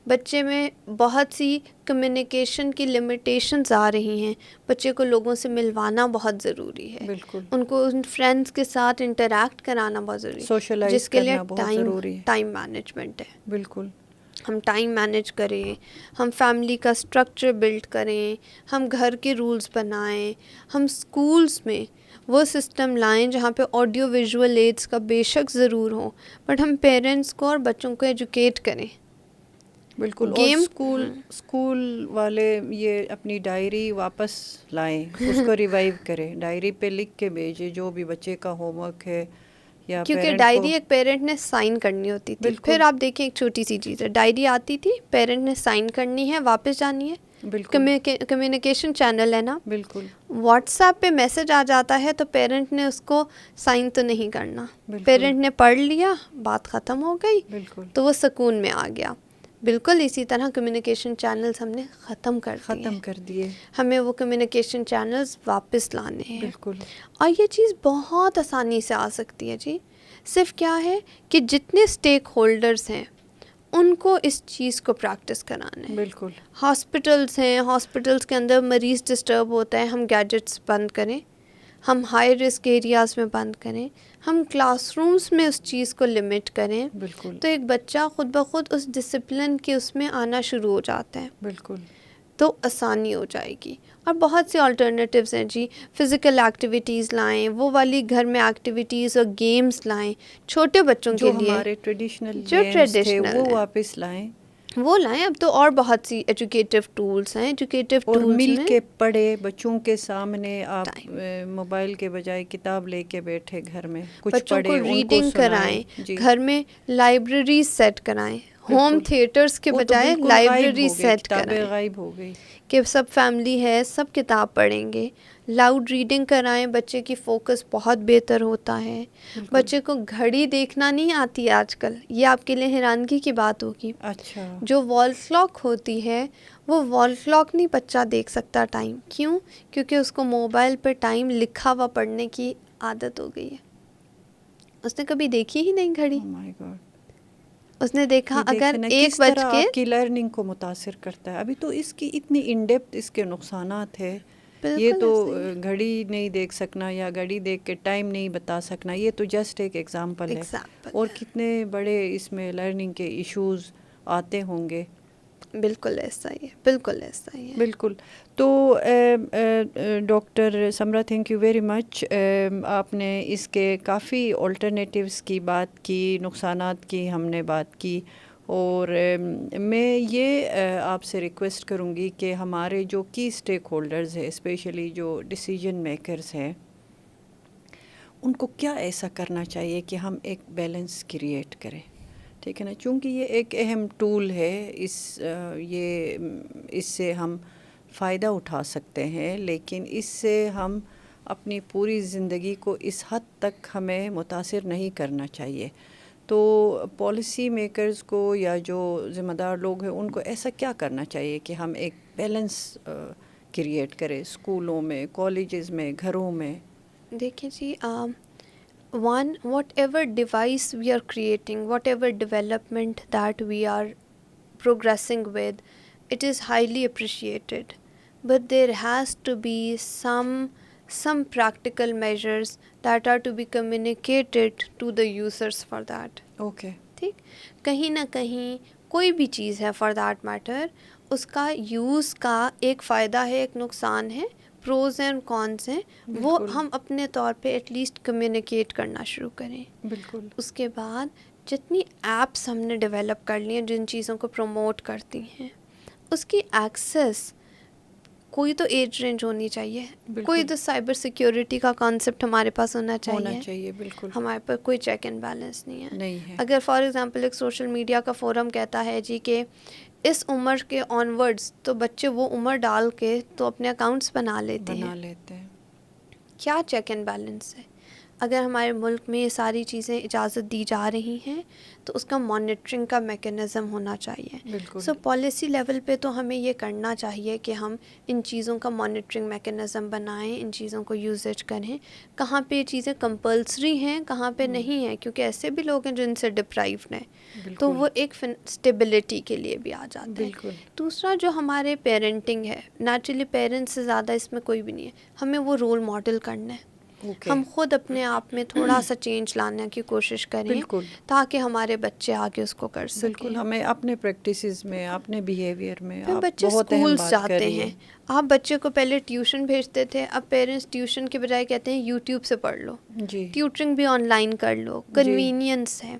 بچے میں بہت سی کمیونیکیشن کی لمیٹیشنز آ رہی ہیں, بچے کو لوگوں سے ملوانا بہت ضروری ہے, بالکل, ان کو ان فرینڈس کے ساتھ انٹریکٹ کرانا بہت ضروری ہے, سوشلائز جس کے لیے ضروری ٹائم مینجمنٹ ہے. بالکل, ہم ٹائم مینیج کریں, ہم فیملی کا اسٹرکچر بلڈ کریں, ہم گھر کے رولز بنائیں, ہم اسکولس میں وہ سسٹم لائیں جہاں پہ آڈیو ویژول ایڈس کا بے شک ضرور ہو, بٹ ہم پیرنٹس کو اور بچوں کو ایجوکیٹ کریں. بالکل. گیم اور اسکول والے یہ اپنی ڈائری واپس لائیں, اس کو ریوائیو کریں, ڈائری پہ لکھ کے بھیجیں جو بھی بچے کا ہوم ورک ہے, یا کیونکہ ڈائری ایک پیرنٹ نے سائن کرنی ہوتی تھی. پھر آپ دیکھیں ایک چھوٹی سی چیز ہے, ڈائری آتی تھی, پیرنٹ نے سائن کرنی ہے, واپس جانی ہے. کمیونیکیشن چینل ہے نا, بالکل. واٹس ایپ پہ میسج آ جاتا ہے تو پیرنٹ نے اس کو سائن تو نہیں کرنا, پیرنٹ نے پڑھ لیا, بات ختم ہو گئی, بالکل, تو وہ سکون میں آ گیا. بالکل اسی طرح کمیونیکیشن چینلز ہم نے ختم کر دیے, ہمیں وہ کمیونیکیشن چینلز واپس لانے ہیں. بالکل. اور یہ چیز بہت آسانی سے آ سکتی ہے جی. صرف کیا ہے کہ جتنے اسٹیک ہولڈرز ہیں ان کو اس چیز کو پریکٹس کرانا ہے. بالکل. ہاسپٹلس ہیں, ہاسپٹلس کے اندر مریض ڈسٹرب ہوتا ہے, ہم گیجٹس بند کریں, ہم ہائی رسک ایریاز میں بند کریں, ہم کلاس رومز میں اس چیز کو لمٹ کریں. بالکل. تو ایک بچہ خود بخود اس ڈسپلن کے اس میں آنا شروع ہو جاتا ہے. بالکل. تو آسانی ہو جائے گی. اور بہت سی آلٹرنیٹیوز ہیں جی, فزیکل ایکٹیویٹیز لائیں, وہ والی گھر میں ایکٹیویٹیز اور گیمز لائیں چھوٹے بچوں کے لیے, جو ہمارے ٹریڈیشنل گیمز تھے وہ واپس لائیں, وہ لائیں. اب تو اور بہت سی ایجوکیٹو ٹولز ہیں, ایجوکیٹو اور ٹولز مل میں کے پڑھے بچوں کے سامنے. آپ موبائل کے بجائے کتاب لے کے بیٹھے گھر میں, کچھ بچوں کو پڑھے, ریڈنگ کرائیں, گھر میں لائبریریز سیٹ کرائیں, ہوم تھیٹرز کے بجائے لائبریری سیٹ کرائیں, غائب ہو گئی کہ سب فیملی ہے, سب کتاب پڑھیں گے. لاؤڈ ریڈنگ کرائیں, بچے کی فوکس بہت بہتر ہوتا ہے. بچے کو گھڑی دیکھنا نہیں آتی آج کل, یہ آپ کے لیے حیرانگی کی بات ہوگی. اچھا. جو وال کلاک ہوتی ہے وہ وال کلاک نہیں بچہ دیکھ سکتا ٹائم. کیوں؟ کیونکہ اس کو موبائل پہ ٹائم لکھا ہوا پڑھنے کی عادت ہو گئی ہے. اس نے کبھی دیکھی ہی نہیں گھڑی. اس نے دیکھا اگر 1 بج کے, آپ کی لرننگ کو متاثر کرتا ہے. ابھی تو اس کی اتنی ان ڈیپتھ اس کے نقصانات ہے. یہ تو گھڑی نہیں دیکھ سکنا یا گھڑی دیکھ کے ٹائم نہیں بتا سکنا, یہ تو جسٹ ایک ایگزامپل ہے. اور کتنے بڑے اس میں لرننگ کے ایشوز آتے ہوں گے. بالکل ایسا ہی ہے, بالکل ایسا ہی ہے. بالکل. تو doctor Samra, thank you very مچ. آپ نے اس کے کافی آلٹرنیٹیوز کی بات کی, نقصانات کی ہم نے بات کی, اور میں یہ آپ سے ریکویسٹ کروں گی کہ ہمارے جو کی اسٹیک ہولڈرز ہیں, اسپیشلی جو ڈیسیجن میکرز ہیں, ان کو کیا ایسا کرنا چاہیے کہ ہم ایک بیلنس کریٹ کریں. ٹھیک ہے نا, چونکہ یہ ایک اہم ٹول ہے, اس سے ہم فائدہ اٹھا سکتے ہیں, لیکن اس سے ہم اپنی پوری زندگی کو اس حد تک ہمیں متاثر نہیں کرنا چاہیے. تو پالیسی میکرز کو یا جو ذمہ دار لوگ ہیں ان کو ایسا کیا کرنا چاہیے کہ ہم ایک بیلنس کریٹ کریں, اسکولوں میں, کالجز میں, گھروں میں. دیکھیں جی, whatever device we are creating, whatever development that we are progressing with, it is highly appreciated, but there has to be some practical measures that are to be communicated to the users for that. Okay. ٹھیک, کہیں نہ کہیں کوئی بھی چیز ہے for that matter, اس کا use کا ایک فائدہ ہے, ایک نقصان ہے, پروز اینڈ کونس ہیں, وہ ہم اپنے طور پہ ایٹ لیسٹ کمیونیکیٹ کرنا شروع کریں. بالکل. اس کے بعد جتنی ایپس ہم نے ڈیولپ کر لی ہیں جن چیزوں کو پروموٹ کرتی ہیں, اس کی ایکسیس کوئی تو ایج رینج ہونی چاہیے, کوئی تو سائبر سیکیورٹی کا کانسیپٹ ہمارے پاس ہونا چاہیے. بالکل. ہمارے پر کوئی چیک اینڈ بیلنس نہیں ہے. اگر فار ایگزامپل ایک سوشل میڈیا کا فورم کہتا ہے جی کہ اس عمر کے آن ورڈز تو بچے وہ عمر ڈال کے تو اپنے اکاؤنٹس بنا لیتے ہیں. کیا چیک اینڈ بیلنس ہے؟ اگر ہمارے ملک میں یہ ساری چیزیں اجازت دی جا رہی ہیں تو اس کا مانیٹرنگ کا میکینزم ہونا چاہیے. سو پالیسی لیول پہ تو ہمیں یہ کرنا چاہیے کہ ہم ان چیزوں کا مانیٹرنگ میکینزم بنائیں, ان چیزوں کو یوزیج کریں, کہاں پہ یہ چیزیں کمپلسری ہیں, کہاں پہ نہیں ہیں, کیونکہ ایسے بھی لوگ ہیں جن سے ڈپرائیوڈ ہیں, تو وہ ایک اسٹیبلٹی کے لیے بھی آ جاتے ہیں. دوسرا جو ہمارے پیرنٹنگ ہے, نیچرلی پیرنٹس سے زیادہ اس میں کوئی بھی نہیں ہے, ہمیں وہ رول ماڈل کرنا ہے. ہم خود اپنے آپ میں تھوڑا سا چینج لانے کی کوشش کریں تاکہ ہمارے بچے آگے اس کو کر سکیں. بالکل, ہمیں اپنے پریکٹسز میں, اپنے بیہیویئر میں. پھر بچے اسکولس جاتے ہیں, آپ بچے کو پہلے ٹیوشن بھیجتے تھے, اب پیرنٹس ٹیوشن کے بجائے کہتے ہیں یوٹیوب سے پڑھ لو, ٹیوٹرنگ بھی آن لائن کر لو, کنوینئنس ہے,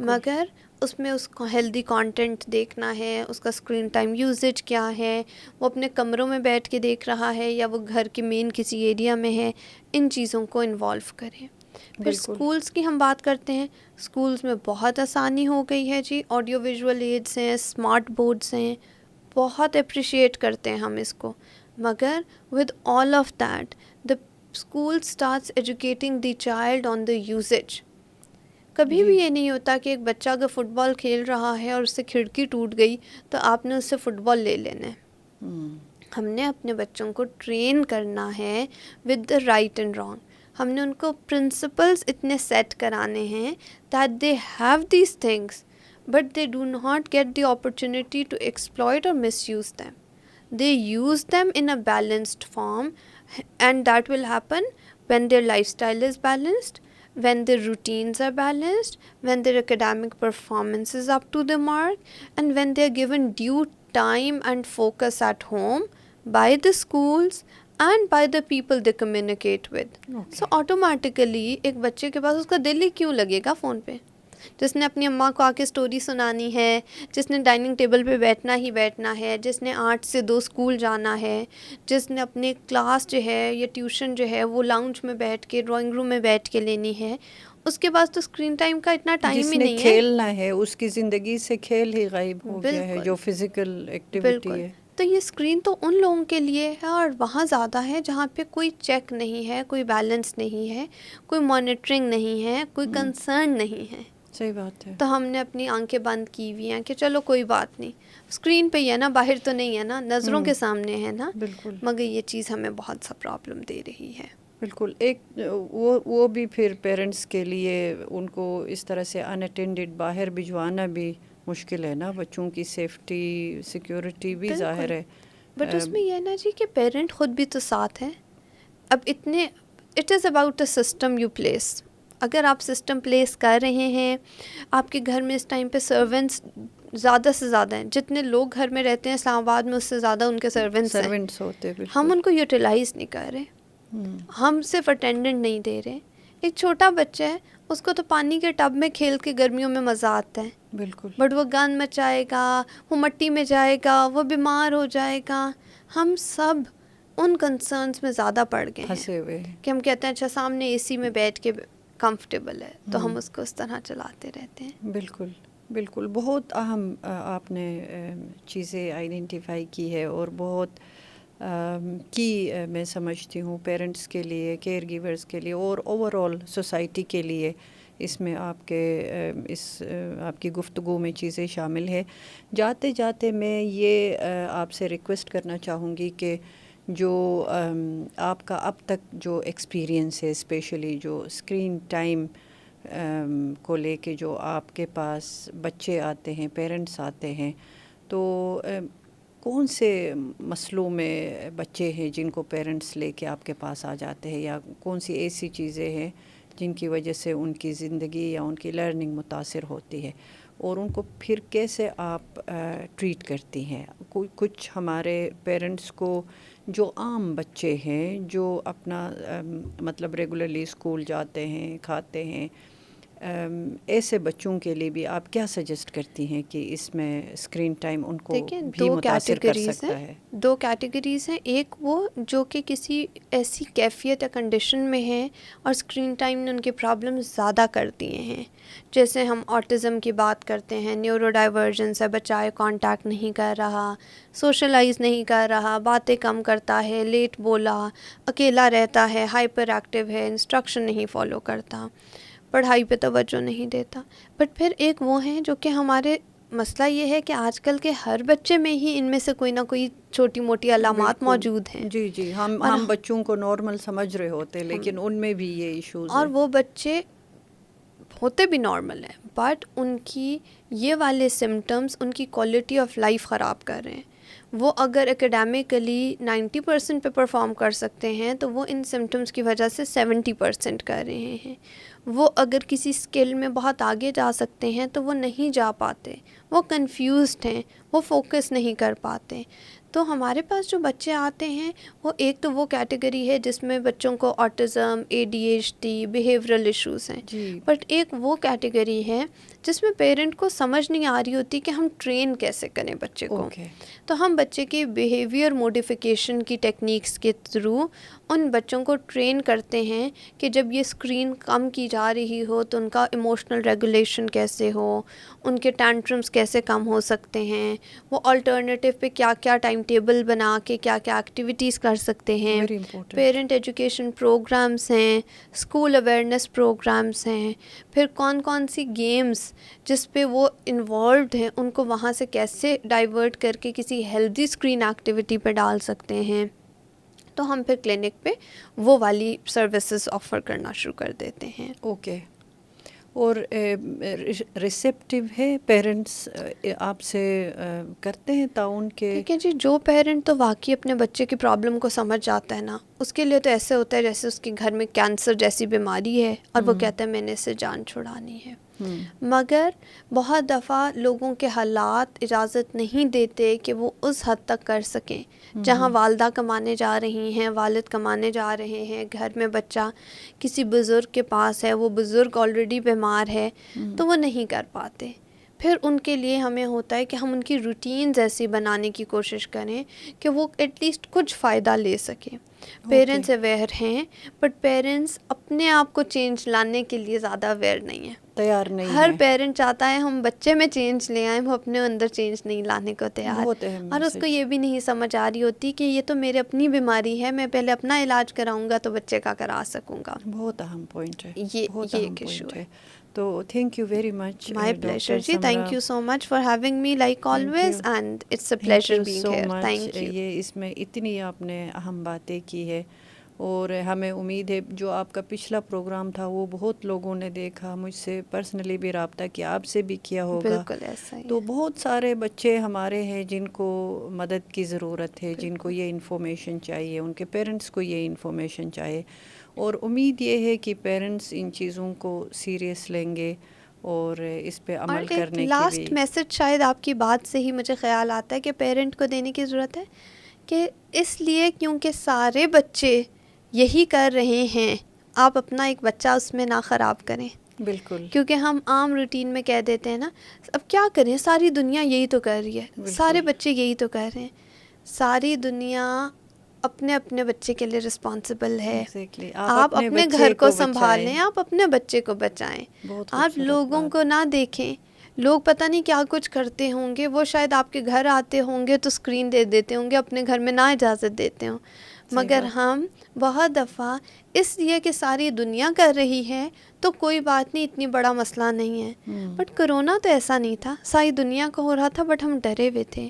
مگر اس میں اس کو ہیلدی کانٹینٹ دیکھنا ہے، اس کا اسکرین ٹائم یوزیج کیا ہے، وہ اپنے کمروں میں بیٹھ کے دیکھ رہا ہے یا وہ گھر کے مین کسی ایریا میں ہے، ان چیزوں کو انوالو کریں. پھر بالکل. اسکولس کی ہم بات کرتے ہیں. اسکولس میں بہت آسانی ہو گئی ہے جی، آڈیو ویژول ایڈس ہیں، اسمارٹ بورڈس ہیں، بہت اپریشیٹ کرتے ہیں ہم اس کو. مگر with all of that the school starts educating the child on the usage. کبھی بھی یہ نہیں ہوتا کہ ایک بچہ اگر فٹ بال کھیل رہا ہے اور اس سے کھڑکی ٹوٹ گئی تو آپ نے اس سے فٹ بال لے لینا ہے. ہم نے اپنے بچوں کو ٹرین کرنا ہے with the right and wrong. ہم نے ان کو پرنسپلز اتنے سیٹ کرانے ہیں that they have these things but they do not get the opportunity to exploit اور misuse them. They use them in a balanced form, and that will happen when their lifestyle is balanced, when their routines are balanced, when their academic performance is up to the mark, and when they are given due time and focus at home by the schools and by the people they communicate with. Okay. So automatically ایک بچے کے پاس اس کا دل ہی کیوں لگے گا phone پہ؟ جس نے اپنی اماں کو آ کے اسٹوری سنانی ہے، جس نے ڈائننگ ٹیبل پہ بیٹھنا ہی بیٹھنا ہے، جس نے 8 سے 2 اسکول جانا ہے، جس نے اپنے کلاس جو ہے یا ٹیوشن جو ہے وہ لاؤنج میں بیٹھ کے ڈرائنگ روم میں بیٹھ کے لینی ہے، اس کے پاس تو اسکرین ٹائم کا اتنا ٹائم ہی نہیں ہے. جس نے کھیلنا ہے اس کی زندگی سے کھیل ہی غائب ہو گیا ہے، جو فزیکل ایکٹیویٹی ہے. تو یہ اسکرین تو ان لوگوں کے لیے ہے اور وہاں زیادہ ہے جہاں پہ کوئی چیک نہیں ہے، کوئی بیلنس نہیں ہے، کوئی مانیٹرنگ نہیں ہے، کوئی کنسرن نہیں ہے. صحیح بات ہے. تو ہم نے اپنی آنکھیں بند کی ہوئی ہیں کہ چلو کوئی بات نہیں، اسکرین پہ ہی ہے نا، باہر تو نہیں ہے نا، نظروں کے سامنے ہے نا. بالکل. مگر یہ چیز ہمیں بہت سا پرابلم دے رہی ہے. بالکل. ایک وہ بھی پھر پیرنٹس کے لیے ان کو اس طرح سے ان اٹینڈڈ باہر بھجوانا بھی مشکل ہے نا، بچوں کی سیفٹی سیکیورٹی بھی ظاہر ہے. بٹ اس میں یہ ہے نا جی کہ پیرنٹ خود بھی تو ساتھ ہے. اب اتنے it is about a system you place. اگر آپ سسٹم پلیس کر رہے ہیں، آپ کے گھر میں اس ٹائم پہ سرونٹس زیادہ سے زیادہ ہیں، جتنے لوگ گھر میں رہتے ہیں اسلام آباد میں اس سے زیادہ ان کے سرونٹس ہوتے ہیں. ہم ان کو یوٹیلائز نہیں کر رہے. ہم صرف اٹینڈنٹ نہیں دے رہے. ایک چھوٹا بچہ ہے، اس کو تو پانی کے ٹب میں کھیل کے گرمیوں میں مزہ آتا ہے. بالکل. بٹ وہ گند مچائے گا، وہ مٹی میں جائے گا، وہ بیمار ہو جائے گا. ہم سب ان کنسرنس میں زیادہ پڑ گئے ہیں کہ ہم کہتے ہیں اچھا سامنے اے سی میں بیٹھ کے کمفرٹیبل ہے تو ہم اس کو اس طرح چلاتے رہتے ہیں. بالکل بالکل. بہت اہم آپ نے چیزیں آئیڈینٹیفائی کی ہے اور بہت کی میں سمجھتی ہوں پیرنٹس کے لیے، کیئر گیورز کے لیے اور اوور آل سوسائٹی کے لیے. اس میں آپ کی گفتگو میں چیزیں شامل ہے. جاتے جاتے میں یہ آپ سے ریکویسٹ کرنا چاہوں گی کہ جو آپ کا اب تک جو ایکسپیرینس ہے، اسپیشلی جو اسکرین ٹائم کو لے کے جو آپ کے پاس بچے آتے ہیں، پیرنٹس آتے ہیں، تو کون سے مسئلوں میں بچے ہیں جن کو پیرنٹس لے کے آپ کے پاس آ جاتے ہیں، یا کون سی ایسی چیزیں ہیں جن کی وجہ سے ان کی زندگی یا ان کی لرننگ متاثر ہوتی ہے، اور ان کو پھر کیسے آپ ٹریٹ کرتی ہیں؟ کچھ ہمارے پیرنٹس کو جو عام بچے ہیں جو اپنا مطلب ریگولرلی اسکول جاتے ہیں، کھاتے ہیں، ایسے بچوں کے لیے بھی آپ کیا سجیسٹ کرتی ہیں کہ اس میں اسکرین ٹائم ان کو بھی متاثر کر سکتا ہے؟ 2 کیٹیگریز ہیں. ایک وہ جو کہ کسی ایسی کیفیت یا کنڈیشن میں ہیں اور اسکرین ٹائم نے ان کے پرابلم زیادہ کر دیے ہیں. جیسے ہم آٹزم کی بات کرتے ہیں، نیورو ڈائیورجنس ہے، بچہ آئی کانٹیکٹ نہیں کر رہا، سوشلائز نہیں کر رہا، باتیں کم کرتا ہے، لیٹ بولا، اکیلا رہتا ہے، ہائپر ایکٹیو ہے، انسٹرکشن نہیں فالو کرتا، پڑھائی پہ توجہ نہیں دیتا. بٹ پھر ایک وہ ہیں جو کہ ہمارے مسئلہ یہ ہے کہ آج کل کے ہر بچے میں ہی ان میں سے کوئی نہ کوئی چھوٹی موٹی علامات موجود ہیں. جی ہم بچوں کو نارمل سمجھ رہے ہوتے لیکن ان میں بھی یہ ایشوز ہیں، اور وہ بچے ہوتے بھی نارمل ہیں بٹ ان کی یہ والے سمٹمز ان کی کوالٹی آف لائف خراب کر رہے ہیں. وہ اگر اکیڈیمکلی 90% پہ پرفارم کر سکتے ہیں تو وہ ان سمٹمز کی وجہ سے 70% کر رہے ہیں. وہ اگر کسی اسکل میں بہت آگے جا سکتے ہیں تو وہ نہیں جا پاتے، وہ کنفیوزڈ ہیں، وہ فوکس نہیں کر پاتے. تو ہمارے پاس جو بچے آتے ہیں وہ ایک تو وہ کیٹیگری ہے جس میں بچوں کو آٹزم، ADHD، بیہیورل ایشوز ہیں. بٹ ایک وہ کیٹیگری ہے جس میں پیرنٹ کو سمجھ نہیں آ رہی ہوتی کہ ہم ٹرین کیسے کریں بچے کو. تو ہم بچے کے بیہیویئر موڈیفیکیشن کی ٹیکنیکس کے تھرو ان بچوں کو ٹرین کرتے ہیں کہ جب یہ اسکرین کم کی جا رہی ہو تو ان کا ایموشنل ریگولیشن کیسے ہو, ان کے ٹینٹرمس کیسے کم ہو سکتے ہیں, وہ آلٹرنیٹیو پہ کیا کیا ٹائم ٹیبل بنا کے کیا کیا ایکٹیویٹیز کر سکتے ہیں. پیرنٹ ایجوکیشن پروگرامس ہیں, اسکول اویئرنیس پروگرامس ہیں, پھر کون کون سی گیمز جس پہ وہ انوالوڈ ہیں ان کو وہاں سے کیسے ڈائیورٹ کر کے کسی ہیلدی اسکرین ایکٹیویٹی پہ ڈال سکتے ہیں. تو ہم پھر کلینک پہ وہ والی سروسز آفر کرنا شروع کر دیتے ہیں. اوکے. اور ریسیپٹیو ہے پیرنٹس آپ سے کرتے ہیں تعاون کے؟ ٹھیک ہے جی, جو پیرنٹ تو واقعی اپنے بچے کی پرابلم کو سمجھ جاتا ہے نا, اس کے لیے تو ایسے ہوتا ہے جیسے اس کے گھر میں کینسر جیسی بیماری ہے اور وہ کہتا ہے میں نے اس سے جان چھڑانی ہے. مگر بہت دفعہ لوگوں کے حالات اجازت نہیں دیتے کہ وہ اس حد تک کر سکیں جہاں والدہ کمانے جا رہی ہیں, والد کمانے جا رہے ہیں, گھر میں بچہ کسی بزرگ کے پاس ہے, وہ بزرگ آلریڈی بیمار ہے, تو وہ نہیں کر پاتے. پھر ان کے لیے ہمیں ہوتا ہے کہ ہم ان کی روٹینز ایسی بنانے کی کوشش کریں کہ وہ ایٹ لیسٹ کچھ فائدہ لے سکیں. پیرنٹس اویئر ہیں بٹ پیرنٹس اپنے آپ کو چینج لانے کے لیے زیادہ اویئر نہیں ہیں, تیار نہیں. ہر پیرنٹ چاہتا ہے ہم بچے میں چینج لے آئیں, وہ اپنے اندر چینج نہیں لانے کو تیار, اور اس کو یہ بھی نہیں سمجھ آ رہی ہوتی کہ یہ تو میرے اپنی بیماری ہے, میں پہلے اپنا علاج کراؤں گا تو بچے کا کرا سکوں گا. بہت اہم پوائنٹ ہے, یہ ایک ایشو ہے. تو thank you very much. My pleasure جی, thank you so much for having me like always, and it's a pleasure being here. Thank you. یہ اس میں اتنی آپ نے اہم باتیں کی ہے, اور ہمیں امید ہے جو آپ کا پچھلا پروگرام تھا وہ بہت لوگوں نے دیکھا, مجھ سے پرسنلی بھی رابطہ کیا, آپ سے بھی کیا ہوگا. بالکل ایسا ہی. تو بہت سارے بچے ہمارے ہیں جن کو مدد کی ضرورت ہے, جن کو یہ انفارمیشن چاہیے, ان کے پیرنٹس کو یہ انفارمیشن چاہیے, اور امید یہ ہے کہ پیرنٹس ان چیزوں کو سیریس لیں گے اور اس پہ عمل کرنے کی بھی. لاسٹ میسج شاید آپ کی بات سے ہی مجھے خیال آتا ہے کہ پیرنٹ کو دینے کی ضرورت ہے کہ اس لیے کیونکہ سارے بچے یہی کر رہے ہیں, آپ اپنا ایک بچہ اس میں نہ خراب کریں. بالکل. کیونکہ ہم عام روٹین میں کہہ دیتے ہیں نا, اب کیا کریں, ساری دنیا یہی تو کر رہی ہے, سارے بچے یہی تو کر رہے ہیں. ساری دنیا اپنے اپنے بچے کے لیے رسپانسبل ہے. آپ اپنے گھر کو سنبھالیں, آپ اپنے بچے کو بچائیں, آپ لوگوں کو نہ دیکھیں. لوگ پتہ نہیں کیا کچھ کرتے ہوں گے, وہ شاید آپ کے گھر آتے ہوں گے تو اسکرین دے دیتے ہوں گے, اپنے گھر میں نہ اجازت دیتے ہوں. مگر ہم بہت دفعہ اس لیے کہ ساری دنیا کر رہی ہے تو کوئی بات نہیں, اتنی بڑا مسئلہ نہیں ہے. بٹ کرونا تو ایسا نہیں تھا, ساری دنیا کو ہو رہا تھا بٹ ہم ڈرے ہوئے تھے.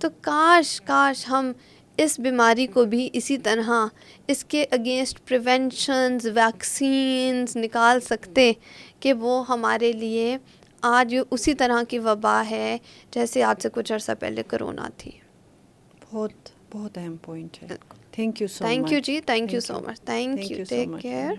تو کاش ہم اس بیماری کو بھی اسی طرح اس کے اگینسٹ پریونشنز, ویکسینز نکال سکتے کہ وہ ہمارے لیے آج اسی طرح کی وبا ہے جیسے آج سے کچھ عرصہ پہلے کرونا تھی. بہت بہت اہم پوائنٹ ہے. Thank you so much. Thank you جی, thank you so much. Thank you. Take care.